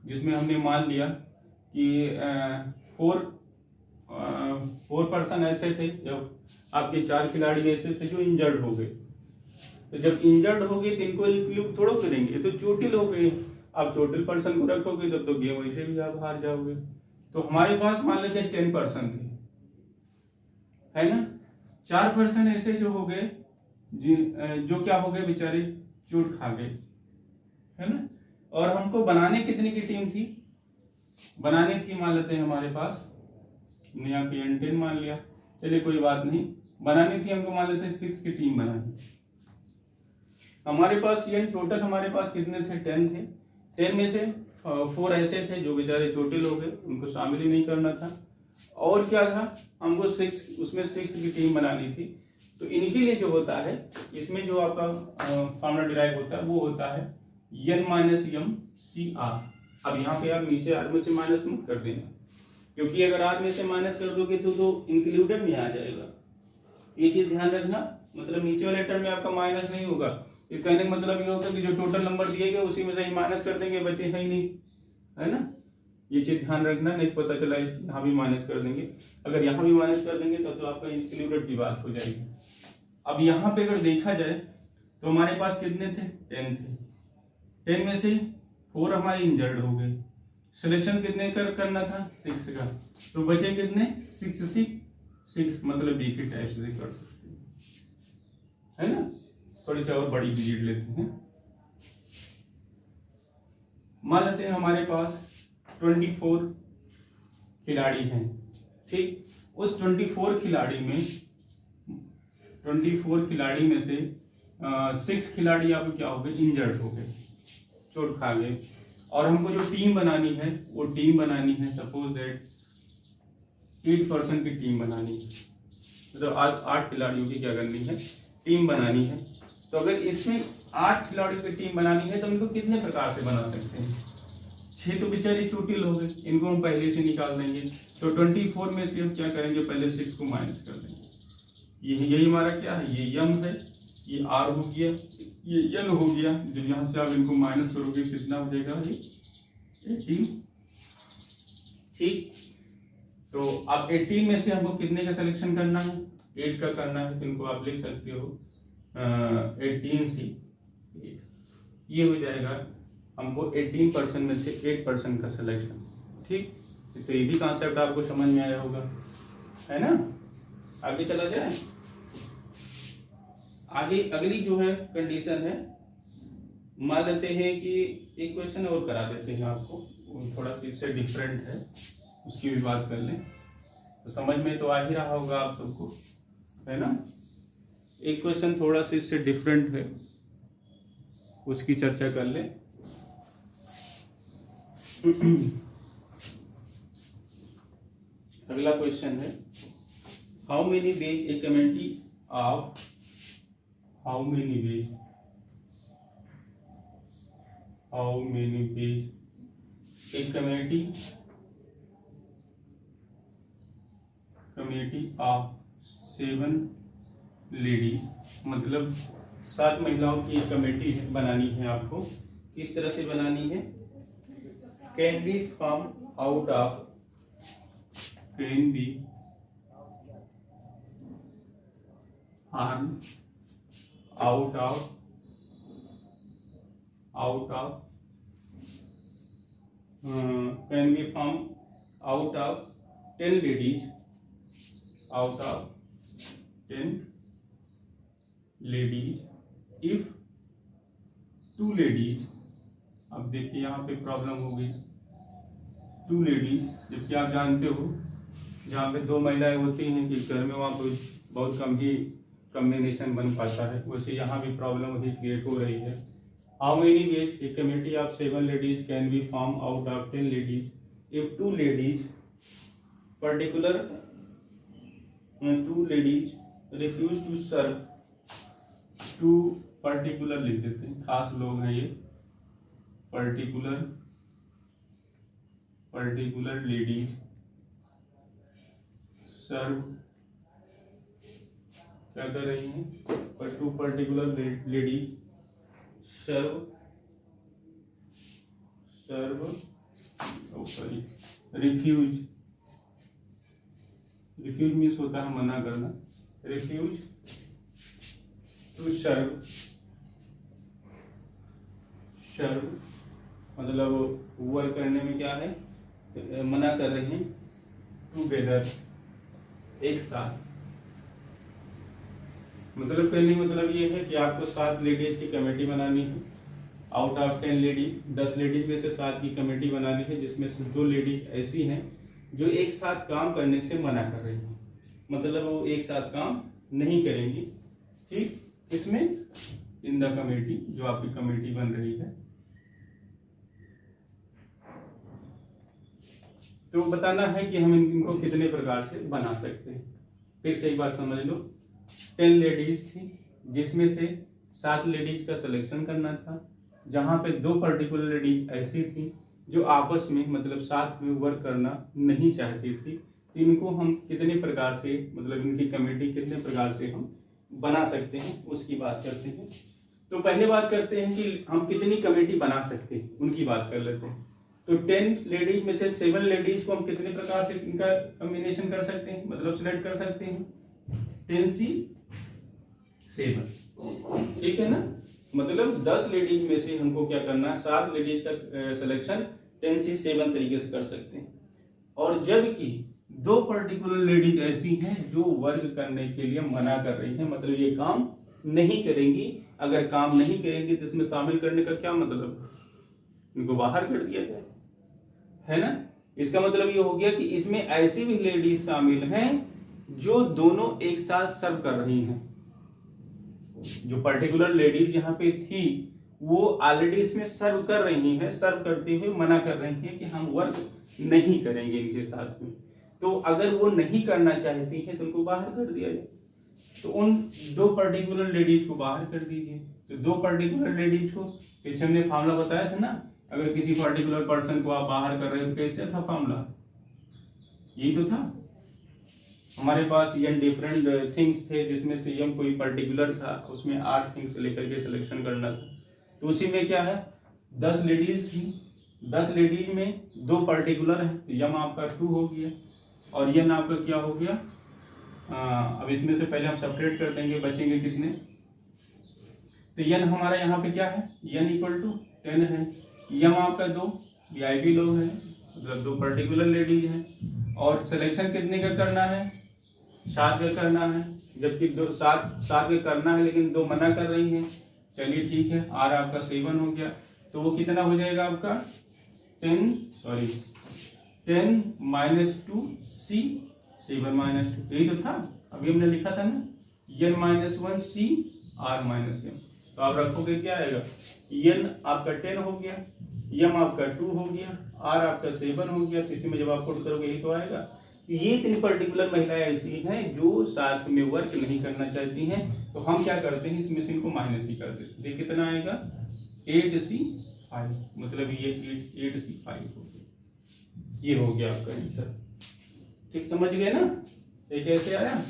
जिसमें हमने मान लिया कि 4 पर्सन ऐसे थे, जब आपके 4 खिलाड़ी ऐसे थे जो इंजर्ड हो गए। तो जब इंजर्ड हो गए तो इनको इंक्लूड थोड़ा करेंगे, तो चोटिल हो गए। आप चोटिल पर्सन को रखोगे तो गेम वैसे भी आप हार जाओगे। तो हमारे पास मान लेते 10 पर्सन थे, है ना। 4 पर्सन ऐसे जो हो गए जो क्या हो गए, बेचारे चोट खा गए, है ना। और हमको बनाने कितनी की टीम थी, बनाने थी मान लेते हैं हमारे पास, यहाँ पे n10 मान लिया, चलिए कोई बात नहीं, बनानी थी हमको मान लेते हैं 6 की टीम बनानी। हमारे पास ये टोटल हमारे पास कितने थे, 10 थे। 10 में से 4 ऐसे थे जो बेचारे चोटिल हो गए, उनको शामिल ही नहीं करना था। और क्या था, हमको 6, उसमें 6 की टीम बनानी थी। तो इनके लिए जो होता है, इसमें जो आपका फॉर्मूला डिराइव होता है वो होता है n minus m c r। अब यहाँ पे आप नीचे r में से माइनस मत कर देना, क्योंकि अगर r में से माइनस कर दोगे तो इंक्लूडेड में आ जाएगा। ये चीज ध्यान रखना, मतलब नीचे वाले टर्म में आपका माइनस नहीं होगा। इस कहने का मतलब ये होता है कि जो टोटल नंबर दिए गए उसी में से ही माइनस कर देंगे, बचे है ही नहीं, है ना। ये चीज ध्यान रखना, नहीं पता चला यहाँ भी माइनस कर देंगे। अगर यहाँ भी माइनस कर देंगे तो आपका इंक्लूडेड की बात हो जाएगी। अब यहाँ पे अगर देखा जाए तो हमारे पास कितने थे, 10 थे। 10 में से 4 हमारे इंजर्ड हो गए। सिलेक्शन कितने करना था, 6 का, तो बचे कितने, 6, मतलब एक ही टाइप से कर सकते हैं, है ना। थोड़ी सी और बड़ी डिजिट लेते हैं। मान लेते हैं हमारे पास 24 खिलाड़ी हैं, ठीक। उस 24 खिलाड़ी में से 6 खिलाड़ी आपको क्या हो गए, इंजर्ड हो गए, चोट खा गए। और हमको जो टीम बनानी है वो टीम बनानी है, सपोज दैट 8 पर्सन की टीम बनानी है, मतलब 8 खिलाड़ियों की क्या करनी है, टीम बनानी है। तो अगर इसमें 8 खिलाड़ियों की टीम बनानी है तो इनको कितने प्रकार से बना सकते हैं। 6 तो बेचारे चोटिल हो गए, इनको हम पहले से निकाल देंगे। तो 24 में से हम क्या करेंगे, पहले 6 को माइनस कर देंगे। यही हमारा क्या है, ये यम है, ये आर हो गया, ये एन हो गया। जब यहाँ से आप इनको माइनस करोगे कितना हो जाएगा, ये 18, ठीक। तो अब 18 में से हमको कितने का सिलेक्शन करना है, 8 का करना है। तो इनको आप लिख सकते हो 18 से 8, ये हो जाएगा हमको 18% में से 8% का सिलेक्शन, ठीक। तो ये भी कॉन्सेप्ट आपको समझ में आया होगा, है ना। आगे चला जाए। आगे अगली जो है कंडीशन है, मान लेते हैं कि एक क्वेश्चन और करा देते हैं आपको, थोड़ा सा इससे डिफरेंट है, उसकी भी बात कर लें तो समझ में तो आ ही रहा होगा आप सबको, है ना। एक क्वेश्चन थोड़ा सा इससे डिफरेंट है, उसकी चर्चा कर लें। अगला क्वेश्चन है, how many days a community of how many days a community of 7 ladies, मतलब 7 महिलाओं की एक कमेटी बनानी है आपको। किस तरह से बनानी है? Can be form out of can be formed out of 10 ladies, out of 10 ladies if 2 ladies, अब देखिए यहाँ पे प्रॉब्लम हो गई, 2 लेडीज, जबकि आप जानते हो जहाँ पे 2 महिलाएं होती हैं कि घर में वहाँ पर बहुत कम ही कम्बिनेशन बन पाता है, वैसे यहाँ भी प्रॉब्लम ही क्रिएट हो रही है। How many ways a committee of 7 ladies can be formed out of 10 ladies if 2 ladies refuse to serve 2 particular, लिख देते हैं, खास लोग हैं ये, particular ladies serve, क्या कर रही हैं? पर 2 particular ladies सर्व रिफ्यूज मीन्स होता है मना करना, रिफ्यूज टू सर्व मतलब वर्क करने में क्या है, मना कर रहे हैं, टूगेदर, एक साथ। मतलब पहले मतलब ये है कि आपको 7 लेडीज की कमेटी बनानी है, आउट ऑफ 10 लेडीज, 10 लेडीज में से 7 की कमेटी बनानी है, जिसमें से 2 लेडीज ऐसी हैं जो एक साथ काम करने से मना कर रही हैं, मतलब वो एक साथ काम नहीं करेंगी, ठीक, इसमें इन द कमेटी, जो आपकी कमेटी बन रही है। तो बताना है कि हम इनको कितने प्रकार से बना सकते हैं। फिर से एक बार समझ लो, 10 लेडीज थी, जिसमें से 7 लेडीज का सिलेक्शन करना था, जहां पे 2 पर्टिकुलर लेडीज ऐसी थी जो आपस में मतलब साथ में वर्क करना नहीं चाहती थी। तो इनको हम कितने प्रकार से, मतलब इनकी कमेटी कितने प्रकार से हम बना सकते हैं, उसकी बात करते हैं। तो पहले बात करते हैं कि हम कितनी कमेटी बना सकते हैं, उनकी बात कर लेते हैं। तो 10 लेडीज में से 7 लेडीज को हम कितने प्रकार से इनका कॉम्बिनेशन कर सकते हैं, मतलब सिलेक्ट कर सकते हैं, 10C7, ठीक है ना। मतलब 10 लेडीज में से हमको क्या करना है, 7 लेडीज का सिलेक्शन 10C7 तरीके से कर सकते हैं। और जबकि 2 पर्टिकुलर लेडीज ऐसी हैं जो वर्क करने के लिए मना कर रही हैं, मतलब ये काम नहीं करेंगी। अगर काम नहीं करेंगी तो इसमें शामिल करने का क्या मतलब, इनको बाहर कर दिया जाए, है ना। इसका मतलब ये हो गया कि इसमें ऐसी भी लेडीज शामिल हैं जो दोनों एक साथ सर्व कर रही हैं। जो पर्टिकुलर लेडीज यहाँ पे थी वो ऑलरेडी इसमें सर्व कर रही हैं, सर्व करते हुए मना कर रही हैं कि हम वर्क नहीं करेंगे इनके साथ में। तो अगर वो नहीं करना चाहती हैं तो उनको बाहर कर दिया जाए। तो उन 2 पर्टिकुलर लेडीज को बाहर कर दीजिए। तो 2 पर्टिकुलर लेडीज को, पीछे हमने फार्मूला बताया था ना, अगर किसी पर्टिकुलर पर्सन को आप बाहर कर रहे हो तो कैसे था फार्मूला, यही तो था। हमारे पास ये डिफरेंट थिंग्स थे, जिसमें से यम कोई पर्टिकुलर था, उसमें 8 थिंग्स लेकर के सिलेक्शन करना था। तो उसी में क्या है, 10 लेडीज थी, 10 लेडीज में 2 पर्टिकुलर है, तो यम आपका 2 हो गया और यन आपका क्या हो गया। अब इसमें से पहले हम सेपरेट कर देंगे, बचेंगे कितने। तो यन हमारा यहाँ पे क्या है, यन इक्वल टू 10 है। यम आपका 2 वीआईपी लोग है, मतलब 2 पर्टिकुलर लेडीज हैं। और सिलेक्शन कितने का करना है, 7 का करना है, जबकि 7 का करना है लेकिन 2 मना कर रही हैं। चलिए ठीक है, आर आपका 7 हो गया। तो वो कितना हो जाएगा आपका 10 - 2C7 - 2, यही तो था, अभी हमने लिखा था ना, n - 1C R - m। तो आप रखोगे क्या आएगा, n आपका 10 हो गया, m आपका 2 हो गया, r आपका 7 हो गया। तो इसी में जब आप पुट करोगे यही तो आएगा। ये 3 पर्टिकुलर महिलाएं ऐसी हैं जो साथ में वर्क नहीं करना चाहती हैं। तो हम क्या करते हैं, इस मशीन को -C कर देते हैं। कितना आएगा 8C5, मतलब ये 8C5 हो गया। ये हो गया आपका आंसर, ठीक समझ गए ना, ये कैसे आया।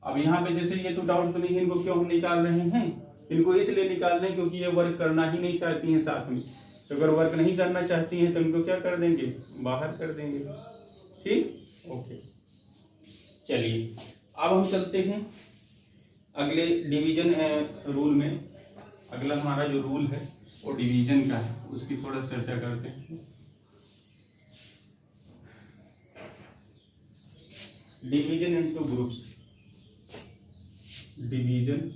अब यहाँ पे जैसे ये तो डाउट तो नहीं है, इनको क्यों हम निकाल रहे हैं, इनको इसलिए निकाल रहे हैं क्योंकि ये वर्क करना ही नहीं चाहती हैं साथ में। तो अगर वर्क नहीं करना चाहती हैं तो इनको क्या कर देंगे, बाहर कर देंगे। ठीक, ओके। चलिए अब हम चलते हैं अगले डिवीजन रूल में। अगला हमारा जो रूल है वो डिवीजन का है, उसकी थोड़ा चर्चा करते हैं। Division into groups, division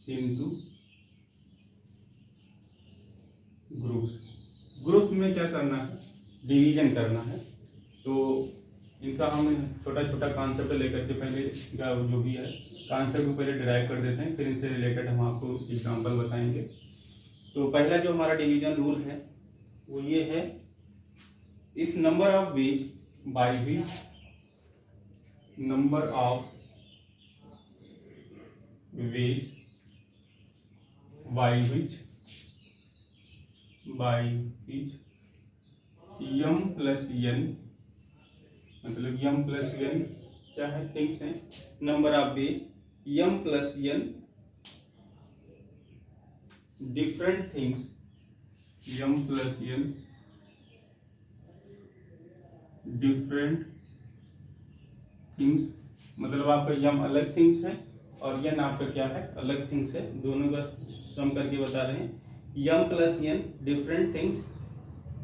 into groups. Group में क्या करना है, डिवीजन करना है। तो इनका हम छोटा छोटा कॉन्सेप्ट लेकर के पहले इनका जो भी है कॉन्सेप्ट को पहले डिराइव कर देते हैं, फिर इससे रिलेटेड हम आपको एग्जांपल बताएंगे। तो पहला जो हमारा डिवीजन रूल है वो ये है, if number of ways by which number of ways by which m plus n, मतलब यम प्लस एन क्या है, थिंग्स है, number of ways m plus n different things, m plus n different things, मतलब आपका यम अलग थिंग्स है और एन आपका क्या है, अलग थिंग्स है, दोनों का सम करके बता रहे हैं। M plus n different things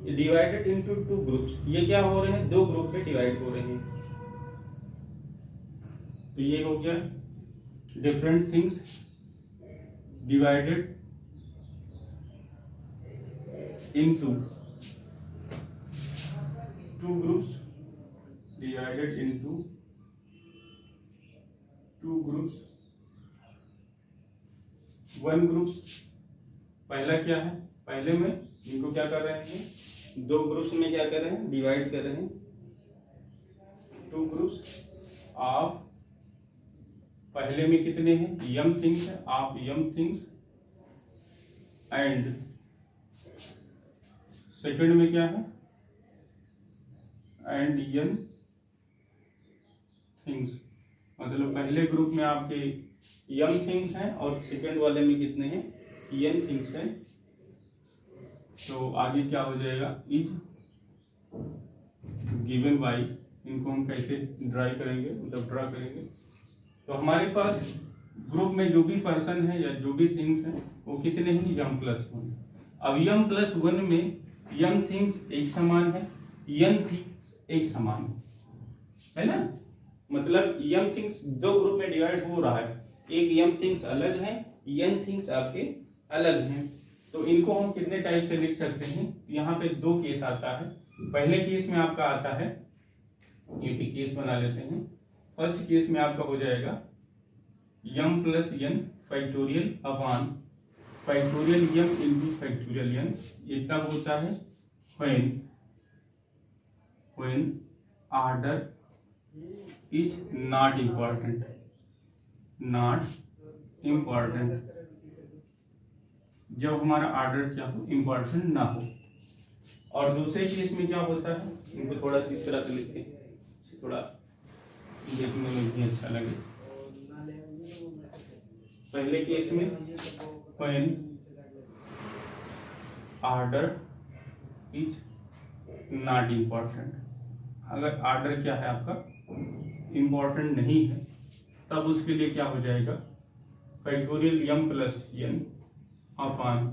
divided into two groups, ये क्या हो रहे हैं, दो ग्रुप में डिवाइड हो रहे हैं। तो ये हो गया different things divided into two groups, divided into two groups, one groups. पहला क्या है, पहले में इनको क्या कर रहे हैं, दो ग्रुप्स में क्या कर रहे हैं, डिवाइड कर रहे हैं। टू ग्रुप्स ऑफ, पहले में कितने हैं, यम थिंग्स है, of m things, and second में क्या है, एंड यन थिंग्स, मतलब पहले ग्रुप में आपके यम थिंग्स हैं और सेकंड वाले में कितने हैं, यन थिंग्स हैं। तो आगे क्या हो जाएगा, इज गिवन बाई, इनको हम कैसे ड्राई करेंगे, मतलब ड्रा करेंगे। तो हमारे पास ग्रुप में जो भी पर्सन है या जो भी थिंग्स हैं वो कितने हैं, यम प्लस वन। अब यम प्लस वन में यम थिंग्स एक समान है, यन थिंग्स एक समान है ना, मतलब यम थिंग्स दो ग्रुप में डिवाइड हो रहा है, एक यम थिंग्स अलग है, यन थिंग्स आपके अलग हैं। तो इनको हम कितने टाइप से लिख सकते हैं, यहाँ पे दो केस आता है। पहले केस में आपका आता है, ये भी केस बना लेते हैं। फर्स्ट केस में आपका हो जाएगा m plus n factorial upon factorial m into factorial n. ये तब होता है when order is not important, जब हमारा ऑर्डर क्या हो, इंपॉर्टेंट ना हो। और दूसरे केस में क्या होता है, इनको थोड़ा सी इस तरह से लिखते हैं, थोड़ा देखने में भी अच्छा लगे। पहले केस में when order is not important, अगर ऑर्डर क्या है आपका इम्पॉर्टेंट नहीं है तब उसके लिए क्या हो जाएगा, फैक्टोरियल यम plus N upon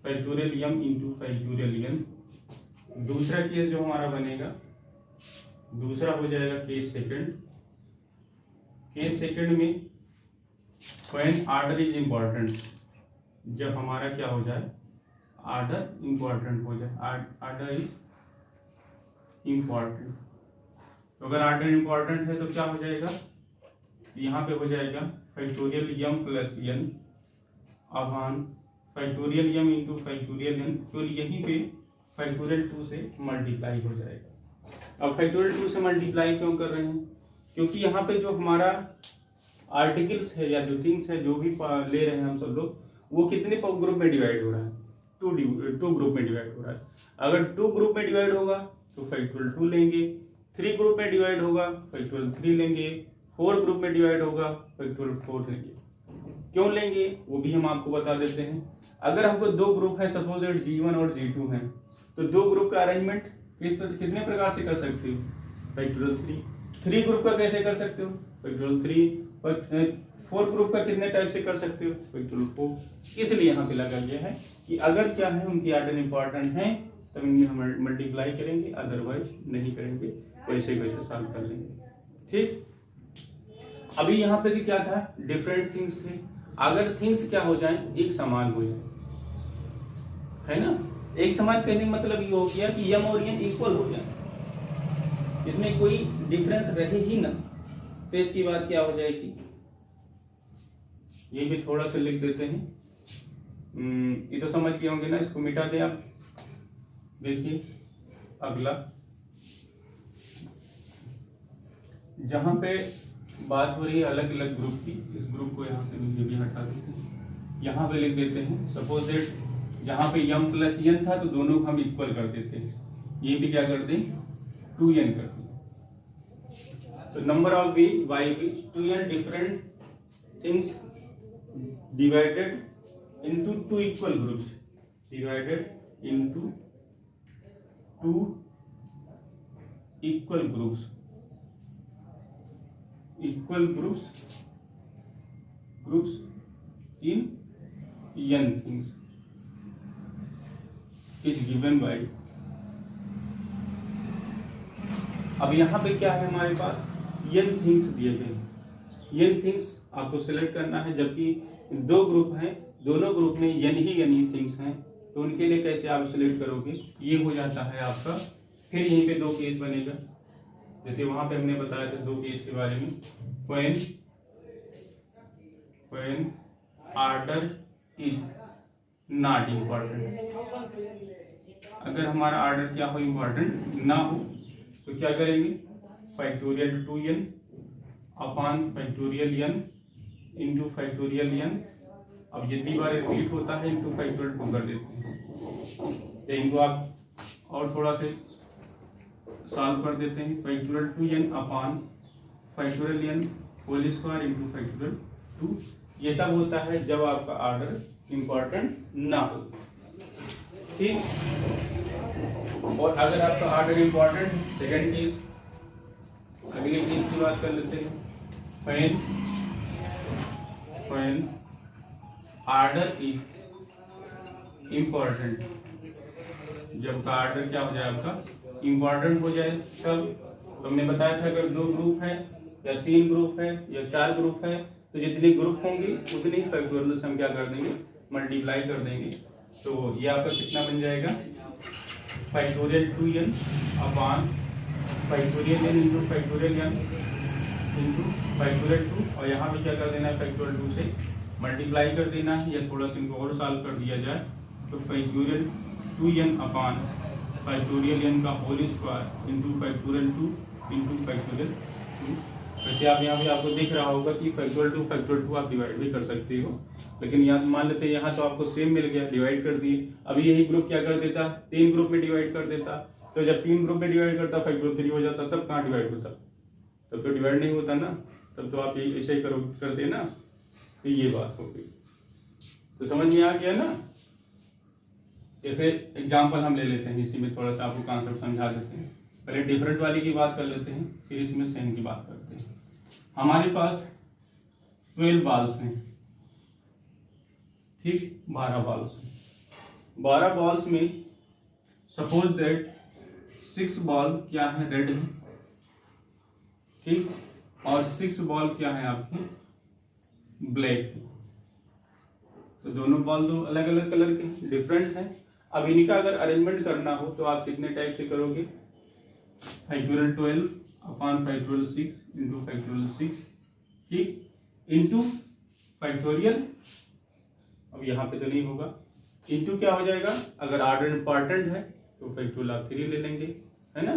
factorial m into factorial N. दूसरा केस जो हमारा बनेगा, दूसरा हो जाएगा केस सेकंड। केस सेकंड में व्हेन ऑर्डर इज इम्पॉर्टेंट, जब हमारा क्या हो जाए, ऑर्डर इम्पॉर्टेंट हो जाए, ऑर्डर इज इम्पॉर्टेंट। तो अगर ऑर्डर इम्पॉर्टेंट है तो क्या हो जाएगा, यहाँ पे हो जाएगा फैक्टोरियल यम plus N upon factorial m into factorial N, तो यहीं पे फैक्टोरियल 2 से मल्टीप्लाई हो जाएगा। अब फैक्टोरियल 2 से मल्टीप्लाई क्यों कर रहे हैं, क्योंकि यहाँ पे जो हमारा आर्टिकल्स है या जो थिंग्स है जो भी ले रहे हैं हम सब लोग, वो कितने ग्रुप में डिवाइड हो रहा है, टू ग्रुप में डिवाइड हो रहा है। अगर 2 ग्रुप में डिवाइड होगा तो फैक्टोरियल 2 लेंगे, 3 ग्रुप में डिवाइड होगा फैक्टोरियल 3 लेंगे, 4 ग्रुप में डिवाइड होगा फैक्टोरियल 4 लेंगे। क्यों लेंगे वो भी हम आपको बता देते हैं। अगर हमको 2 ग्रुप है, सपोज दैट G1 और G2 हैं, तो 2 ग्रुप का अरेंजमेंट कितने प्रकार से कर सकते हो, फैक्टोरियल 3 ग्रुप का कैसे कर सकते हो, फैक्टोरियल 3, 4 ग्रुप का कितने टाइप से कर सकते हो, फैक्टोरियल 4। इसलिए यहाँ पे लगा गया है कि अगर क्या है उनकी आर्डर इंपॉर्टेंट है तब इनमें हम मल्टीप्लाई करेंगे, अदरवाइज नहीं करेंगे, वैसे वैसे सॉल्व कर लेंगे। ठीक, अभी यहाँ पे भी क्या था, डिफरेंट थिंग्स थे। अगर थिंग्स क्या हो जाए, एक समान हो जाए, है ना, एक समान कहने का मतलब ये हो गया कि यम और यन इक्वल हो जाए, इसमें कोई डिफरेंस रहे ही ना, तो इसकी बात क्या हो जाएगी, ये भी थोड़ा सा लिख देते हैं। ये तो समझ गए होंगे ना, इसको मिटा दें आप। देखिए अगला, जहां पे बात हो रही है अलग अलग ग्रुप की, इस ग्रुप को यहां से भी हटा देते हैं, यहां पे लिख देते हैं सपोज दैट जहां पे यम प्लस यन था तो दोनों को हम इक्वल कर देते हैं, ये भी क्या कर दें 2n कर दें। तो नंबर ऑफ वाई भी 2n different things divided into 2 equal groups, divided into 2 equal groups, in n things is given by। अब यहाँ पे क्या है हमारे पास, n थिंग्स दिए गए, n थिंग्स आपको सिलेक्ट करना है, जबकि 2 ग्रुप हैं, दोनों ग्रुप में यन ही थिंग्स हैं, तो उनके लिए कैसे आप सिलेक्ट करोगे, ये हो जाता है आपका। फिर यहीं पे 2 केस बनेगा, जैसे वहां पे हमने बताया था 2 केस के बारे में, when order is not important, अगर हमारा ऑर्डर क्या हो, इम्पोर्टेंट ना हो, तो क्या करेंगे, factorial 2n upon factorial n into factorial n, अब जितनी बार रिपीट होता है इंटू फैक्टोरियल 2 कर देते हैं। तो इनको आप और थोड़ा से सॉल्व कर देते हैं, factorial 2n upon factorial n whole square into factorial 2। ये तब होता है जब आपका ऑर्डर इंपॉर्टेंट ना हो। ठीक, और अगर आपका ऑर्डर इंपॉर्टेंट, सेकेंड केस, अगले केस की बात कर लेते हैं, when order is important, जब का ऑर्डर क्या हो जाए आपका इंपॉर्टेंट हो जाए, तब हमने बताया था अगर 2 ग्रुप है या 3 ग्रुप है या 4 ग्रुप है, तो जितने ग्रुप होंगे उतनी फैक्टोरियल हम क्या कर देंगे, मल्टीप्लाई कर देंगे। तो ये आपका कितना बन जाएगा, factorial 2n upon factorial n into factorial n into factorial 2, और यहाँ भी क्या कर देना है, फैक्टोरियल 2 से मल्टीप्लाई कर देना है, या थोड़ा सा इनको और सॉल्व कर दिया जाए तो factorial 2n upon factorial n का whole square into factorial 2 into factorial 2। वैसे आप यहाँ भी आपको दिख रहा होगा कि फैक्टोरियल 2 फैक्टोरियल 2 आप डिवाइड भी कर सकते हो, लेकिन यहाँ मान लेते हैं यहाँ तो आपको सेम मिल गया, डिवाइड कर दिए। अभी यही ग्रुप क्या कर देता, 3 ग्रुप में डिवाइड कर देता, तो जब 3 ग्रुप में डिवाइड करता फैक्टोरियल 3 हो जाता, तब कहाँ डिवाइड होता, तब तो डिवाइड नहीं होता ना, तब तो आप ऐसे ही कर देना। तो ये बात हो गई, तो समझ में आ गया ना। जैसे एग्जांपल हम ले लेते हैं, इसी में थोड़ा सा आपको कॉन्सेप्ट समझा देते हैं। पहले डिफरेंट वाली की बात कर लेते हैं, फिर इसमें सेम की बात करते हैं। हमारे पास 12 बॉल्स हैं, ठीक, 12 बॉल्स हैं। 12 बॉल्स में सपोज दैट 6 बॉल क्या है, रेड है, ठीक, और 6 बॉल क्या है आपकी, ब्लैक है। तो दोनों बॉल दो अलग अलग कलर के, डिफरेंट है। अब इनका अगर अरेंजमेंट करना हो तो आप कितने टाइप से करोगे, factorial 12 upon factorial 6 into factorial 6, ठीक, इंटू फैक्टोरियल, अब यहाँ पे तो नहीं होगा, इंटू क्या हो जाएगा, अगर ऑर्डर इंपॉर्टेंट है तो फैक्टोरियल आप 3 ले लेंगे, है ना।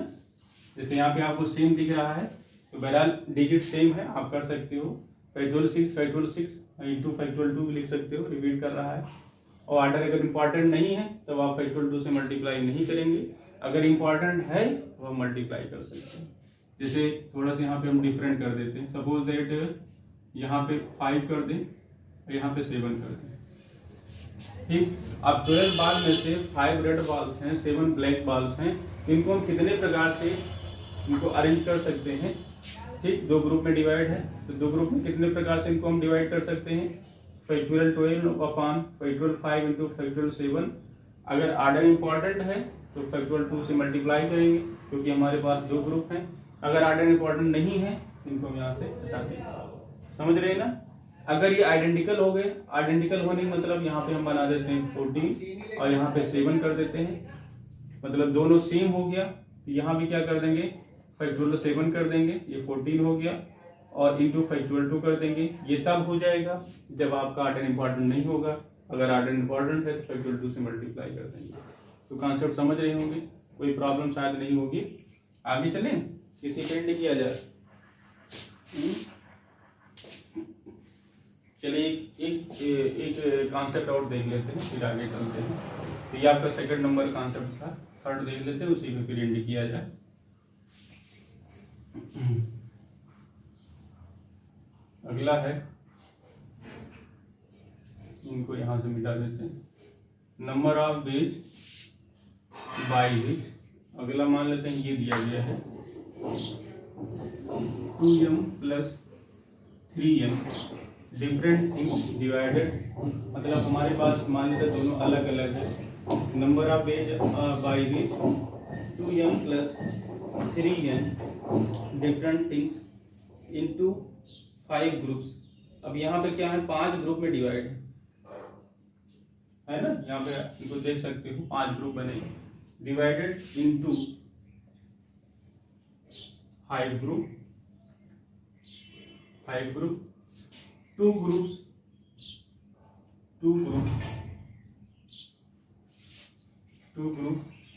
जैसे यहाँ पे आपको सेम दिख रहा है, तो बहरहाल डिजिट सेम है, आप कर सकते हो, फैक्टोरियल 6 इंटू फैक्टोरियल 2 भी लिख सकते हो, रिपीट कर रहा है। और ऑर्डर अगर इंपॉर्टेंट नहीं है तब तो आप फैक्टोरियल 2 से मल्टीप्लाई नहीं करेंगे, अगर इंपॉर्टेंट है तो हम मल्टीप्लाई कर सकते हैं। जैसे थोड़ा सा यहाँ पे हम डिफरेंट कर देते हैं, सपोज दैट यहाँ पे 5 कर दें और यहाँ पे 7 कर दें, ठीक। अब 12 बॉल में से 5 रेड बॉल्स हैं, 7 ब्लैक बॉल्स हैं, तो इनको हम कितने प्रकार से इनको अरेंज कर सकते हैं, ठीक। 2 ग्रुप में डिवाइड है, तो 2 ग्रुप में कितने प्रकार से इनको हम डिवाइड कर सकते हैं, factorial 12 upon factorial 5 into factorial 7। अगर आर्डर इंपॉर्टेंट है तो फैक्टोरियल 2 से मल्टीप्लाई करेंगे, क्योंकि हमारे पास 2 ग्रुप हैं। अगर आर्डर इंपॉर्टेंट नहीं है इनको हम यहाँ से हटा देंगे, समझ रहे हैं ना। अगर ये आइडेंटिकल हो गए, आइडेंटिकल होने का मतलब यहाँ पे हम बना देते हैं 14 और यहाँ पे 7 कर देते हैं, मतलब दोनों सेम हो गया। तो यहाँ भी क्या कर देंगे, फैक्टोरियल 7 कर देंगे, ये 14 हो गया, और इंटू फैक्टोरियल 2 कर देंगे। ये तब हो जाएगा जब आपका आर्डर इंपॉर्टेंट नहीं होगा, अगर आर्डर इंपॉर्टेंट है तो फैक्टोरियल 2 से मल्टीप्लाई कर देंगे। तो कॉन्सेप्ट समझ रहे होंगे, कोई प्रॉब्लम शायद नहीं होगी। आगे चलें, किसी पेंड किया जाए। चलिए एक कॉन्सेप्ट और देख लेते हैं, फिर आगे चलते हैं। तो ये आपका सेकंड नंबर कॉन्सेप्ट था, थर्ड देख लेते हैं, उसी में फिर एंड किया जाए। अगला है, इनको यहां से मिटा देते हैं, number of ways by ways. अगला मान लेते हैं ये दिया गया है 2m plus 3n different things divided, मतलब हमारे पास मान लेते दोनों अलग अलग है। Number of ways by ways 2m plus 3n different things into 5 groups. अब यहाँ पे क्या है, 5 ग्रुप में डिवाइड है ना, यहाँ पे इनको देख सकते हो 5 ग्रुप बने, डिवाइडेड इनटू 5 ग्रुप, 2 ग्रुप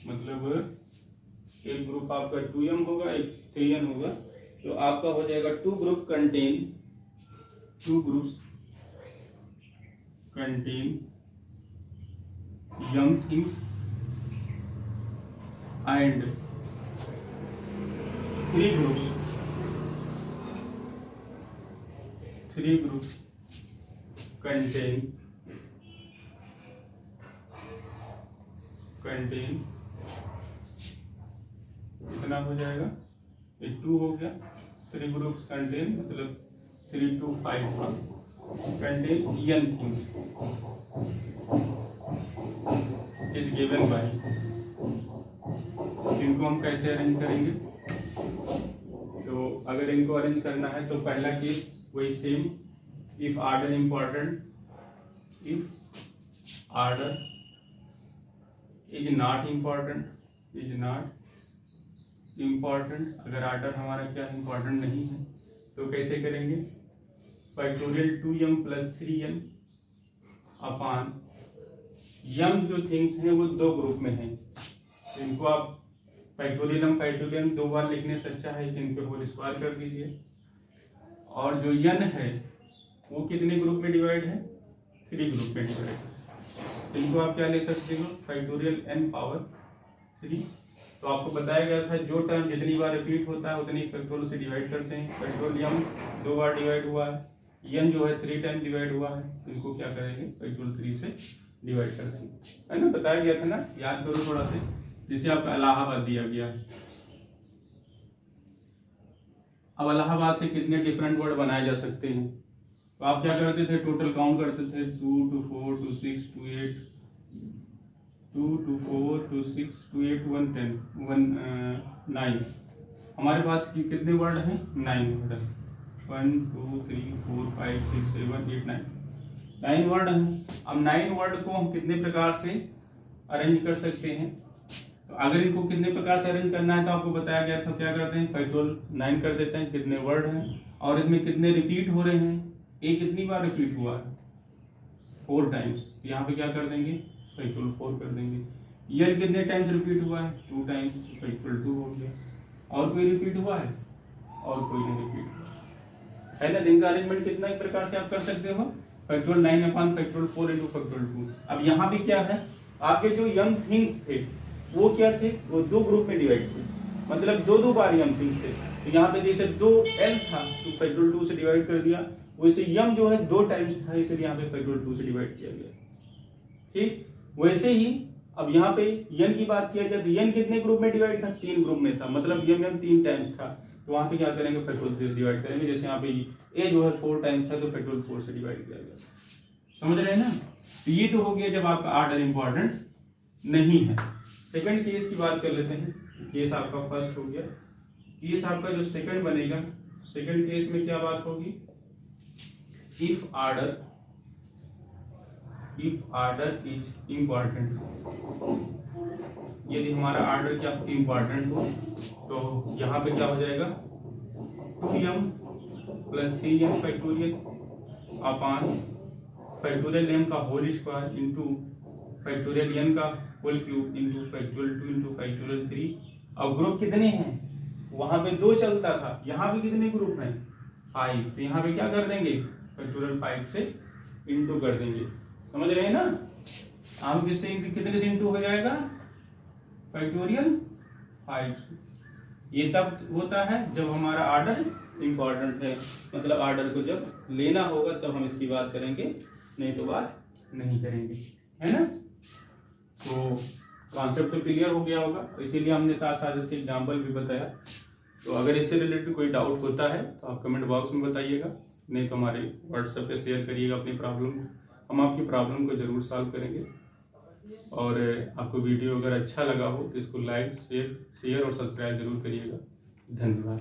मतलब एक ग्रुप आपका 2m होगा, एक 3n होगा, तो आपका हो जाएगा 2 group contain, 2 groups contain young things and 3 groups contain कितना हो जाएगा, ये 2 हो गया, 3 ग्रुप्स कंटेन मतलब 3 to 5 contain young things is given by. इनको हम कैसे अरेंज करेंगे, तो अगर इनको अरेंज करना है तो पहला केस वही same, if order important, if order is not important, अगर आर्डर हमारा क्या इम्पॉर्टेंट नहीं है तो कैसे करेंगे, factorial 2m plus 3n upon यम जो थिंग्स हैं वो 2 ग्रुप में हैं, तो इनको आप फैक्टोरियल 2 बार लिखने से अच्छा है कि इनको होल स्क्वायर कर दीजिए। और जो n है वो कितने ग्रुप में डिवाइड है, 3 ग्रुप में डिवाइड है, इनको आप क्या ले सकते हो, फैक्टोरियल n पावर 3। तो आपको बताया गया था जो टर्म जितनी बार रिपीट होता है उतनी फैक्टोरियल से डिवाइड करते हैं। फैक्टोरियल 2 बार डिवाइड हुआ है, n जो है 3 टाइम डिवाइड हुआ है, इनको क्या करेंगे, फैक्टोरियल 3 से डिवाइड कर देंगे, है ना, बताया गया था ना, याद करो थोड़ा से, जिसे आपका इलाहाबाद दिया गया है। अब इलाहाबाद से कितने डिफरेंट वर्ड बनाए जा सकते हैं, तो आप क्या करते थे, टोटल काउंट करते थे 2 to 4 to 6 to 8, 2 to 4 to 6 to 8 1 10 1 9। हमारे पास कितने वर्ड हैं, 9 वर्ड है, 1 2 3 4 5 6 7 8 9 वर्ड हैं। अब 9 वर्ड को हम कितने प्रकार से अरेंज कर सकते हैं, तो अगर इनको कितने प्रकार से अरेंज करना है तो आपको बताया गया था, क्या करते हैं, फैक्टोरियल 9 कर देते हैं, कितने वर्ड हैं और इसमें कितने रिपीट हो रहे हैं, एक कितनी बार रिपीट हुआ है, 4 टाइम्स, यहाँ पे क्या कर देंगे, फैक्टोरियल 4 कर देंगे। ईयर कितने टाइम्स रिपीट हुआ है, 2 टाइम्स, फैक्टोरियल 2 हो गया। और कोई रिपीट हुआ है, और कोई नहीं रिपीट हुआ है ना। दिन का अरेंजमेंट कितना एक प्रकार से आप कर सकते हो, factorial 9 upon factorial 4 into factorial 2। अब यहाँ भी क्या है, आपके जो यंग थिंग्स थे वो क्या थे, वो 2 ग्रुप में डिवाइड थे, मतलब 2 बार यंग थिंग्स थे। तो यहाँ पे जैसे 2l था तो फैक्टोरियल 2 से डिवाइड कर दिया, वैसे m जो है 2 टाइम्स था इसलिए यहाँ पे फैक्टोरियल 2 से डिवाइड किया गया। ठीक, वैसे ही अब यहाँ पे n की बात किया जाए तो n कितने ग्रुप में डिवाइड था, 3 ग्रुप में था, मतलब m 3 टाइम्स था, तो वहाँ पे क्या करेंगे फैक्टोरियल 3 से डिवाइड करेंगे। जैसे यहाँ पे a जो है 4 टाइम्स था तो फैक्टोरियल 4 से डिवाइड किया गया। समझ रहे हैं ना। तो ये तो हो गया जब आपका ऑर्डर इंपॉर्टेंट नहीं है। सेकंड केस की बात कर लेते हैं। केस आपका फर्स्ट हो गया। केस आपका जो सेकंड बनेगा, सेकंड केस में क्या बात होगी, इफ ऑर्डर इज इम्पॉर्टेंट, यदि हमारा ऑर्डर क्या इम्पॉर्टेंट हो तो यहाँ पे क्या हो जाएगा 2m plus 3m factorial upon factorial m का whole square into factorial n का whole cube into factorial 2 into factorial 3। अब ग्रुप कितने हैं, वहां पे 2 चलता था, यहाँ पे कितने ग्रुप हैं 5, तो यहाँ पे क्या कर देंगे फैक्टोरियल 5 से इंटू कर देंगे। समझ रहे हैं ना। आप किससे कितने से इंटू हो जाएगा फैक्टोरियल 5 से। ये तब होता है जब हमारा ऑर्डर इंपॉर्टेंट है, मतलब ऑर्डर को जब लेना होगा तब हम इसकी बात करेंगे, नहीं तो बात नहीं करेंगे, है ना। तो कॉन्सेप्ट तो क्लियर हो गया होगा, इसीलिए हमने साथ साथ इसके एग्जाम्पल भी बताया। तो अगर इससे रिलेटेड कोई डाउट होता है तो आप कमेंट बॉक्स में बताइएगा, नहीं तो हमारे व्हाट्सएप पे शेयर करिएगा अपनी प्रॉब्लम, हम आपकी प्रॉब्लम को जरूर सॉल्व करेंगे। और आपको वीडियो अगर अच्छा लगा हो तो इसको लाइक शेयर और सब्सक्राइब जरूर करिएगा। धन्यवाद।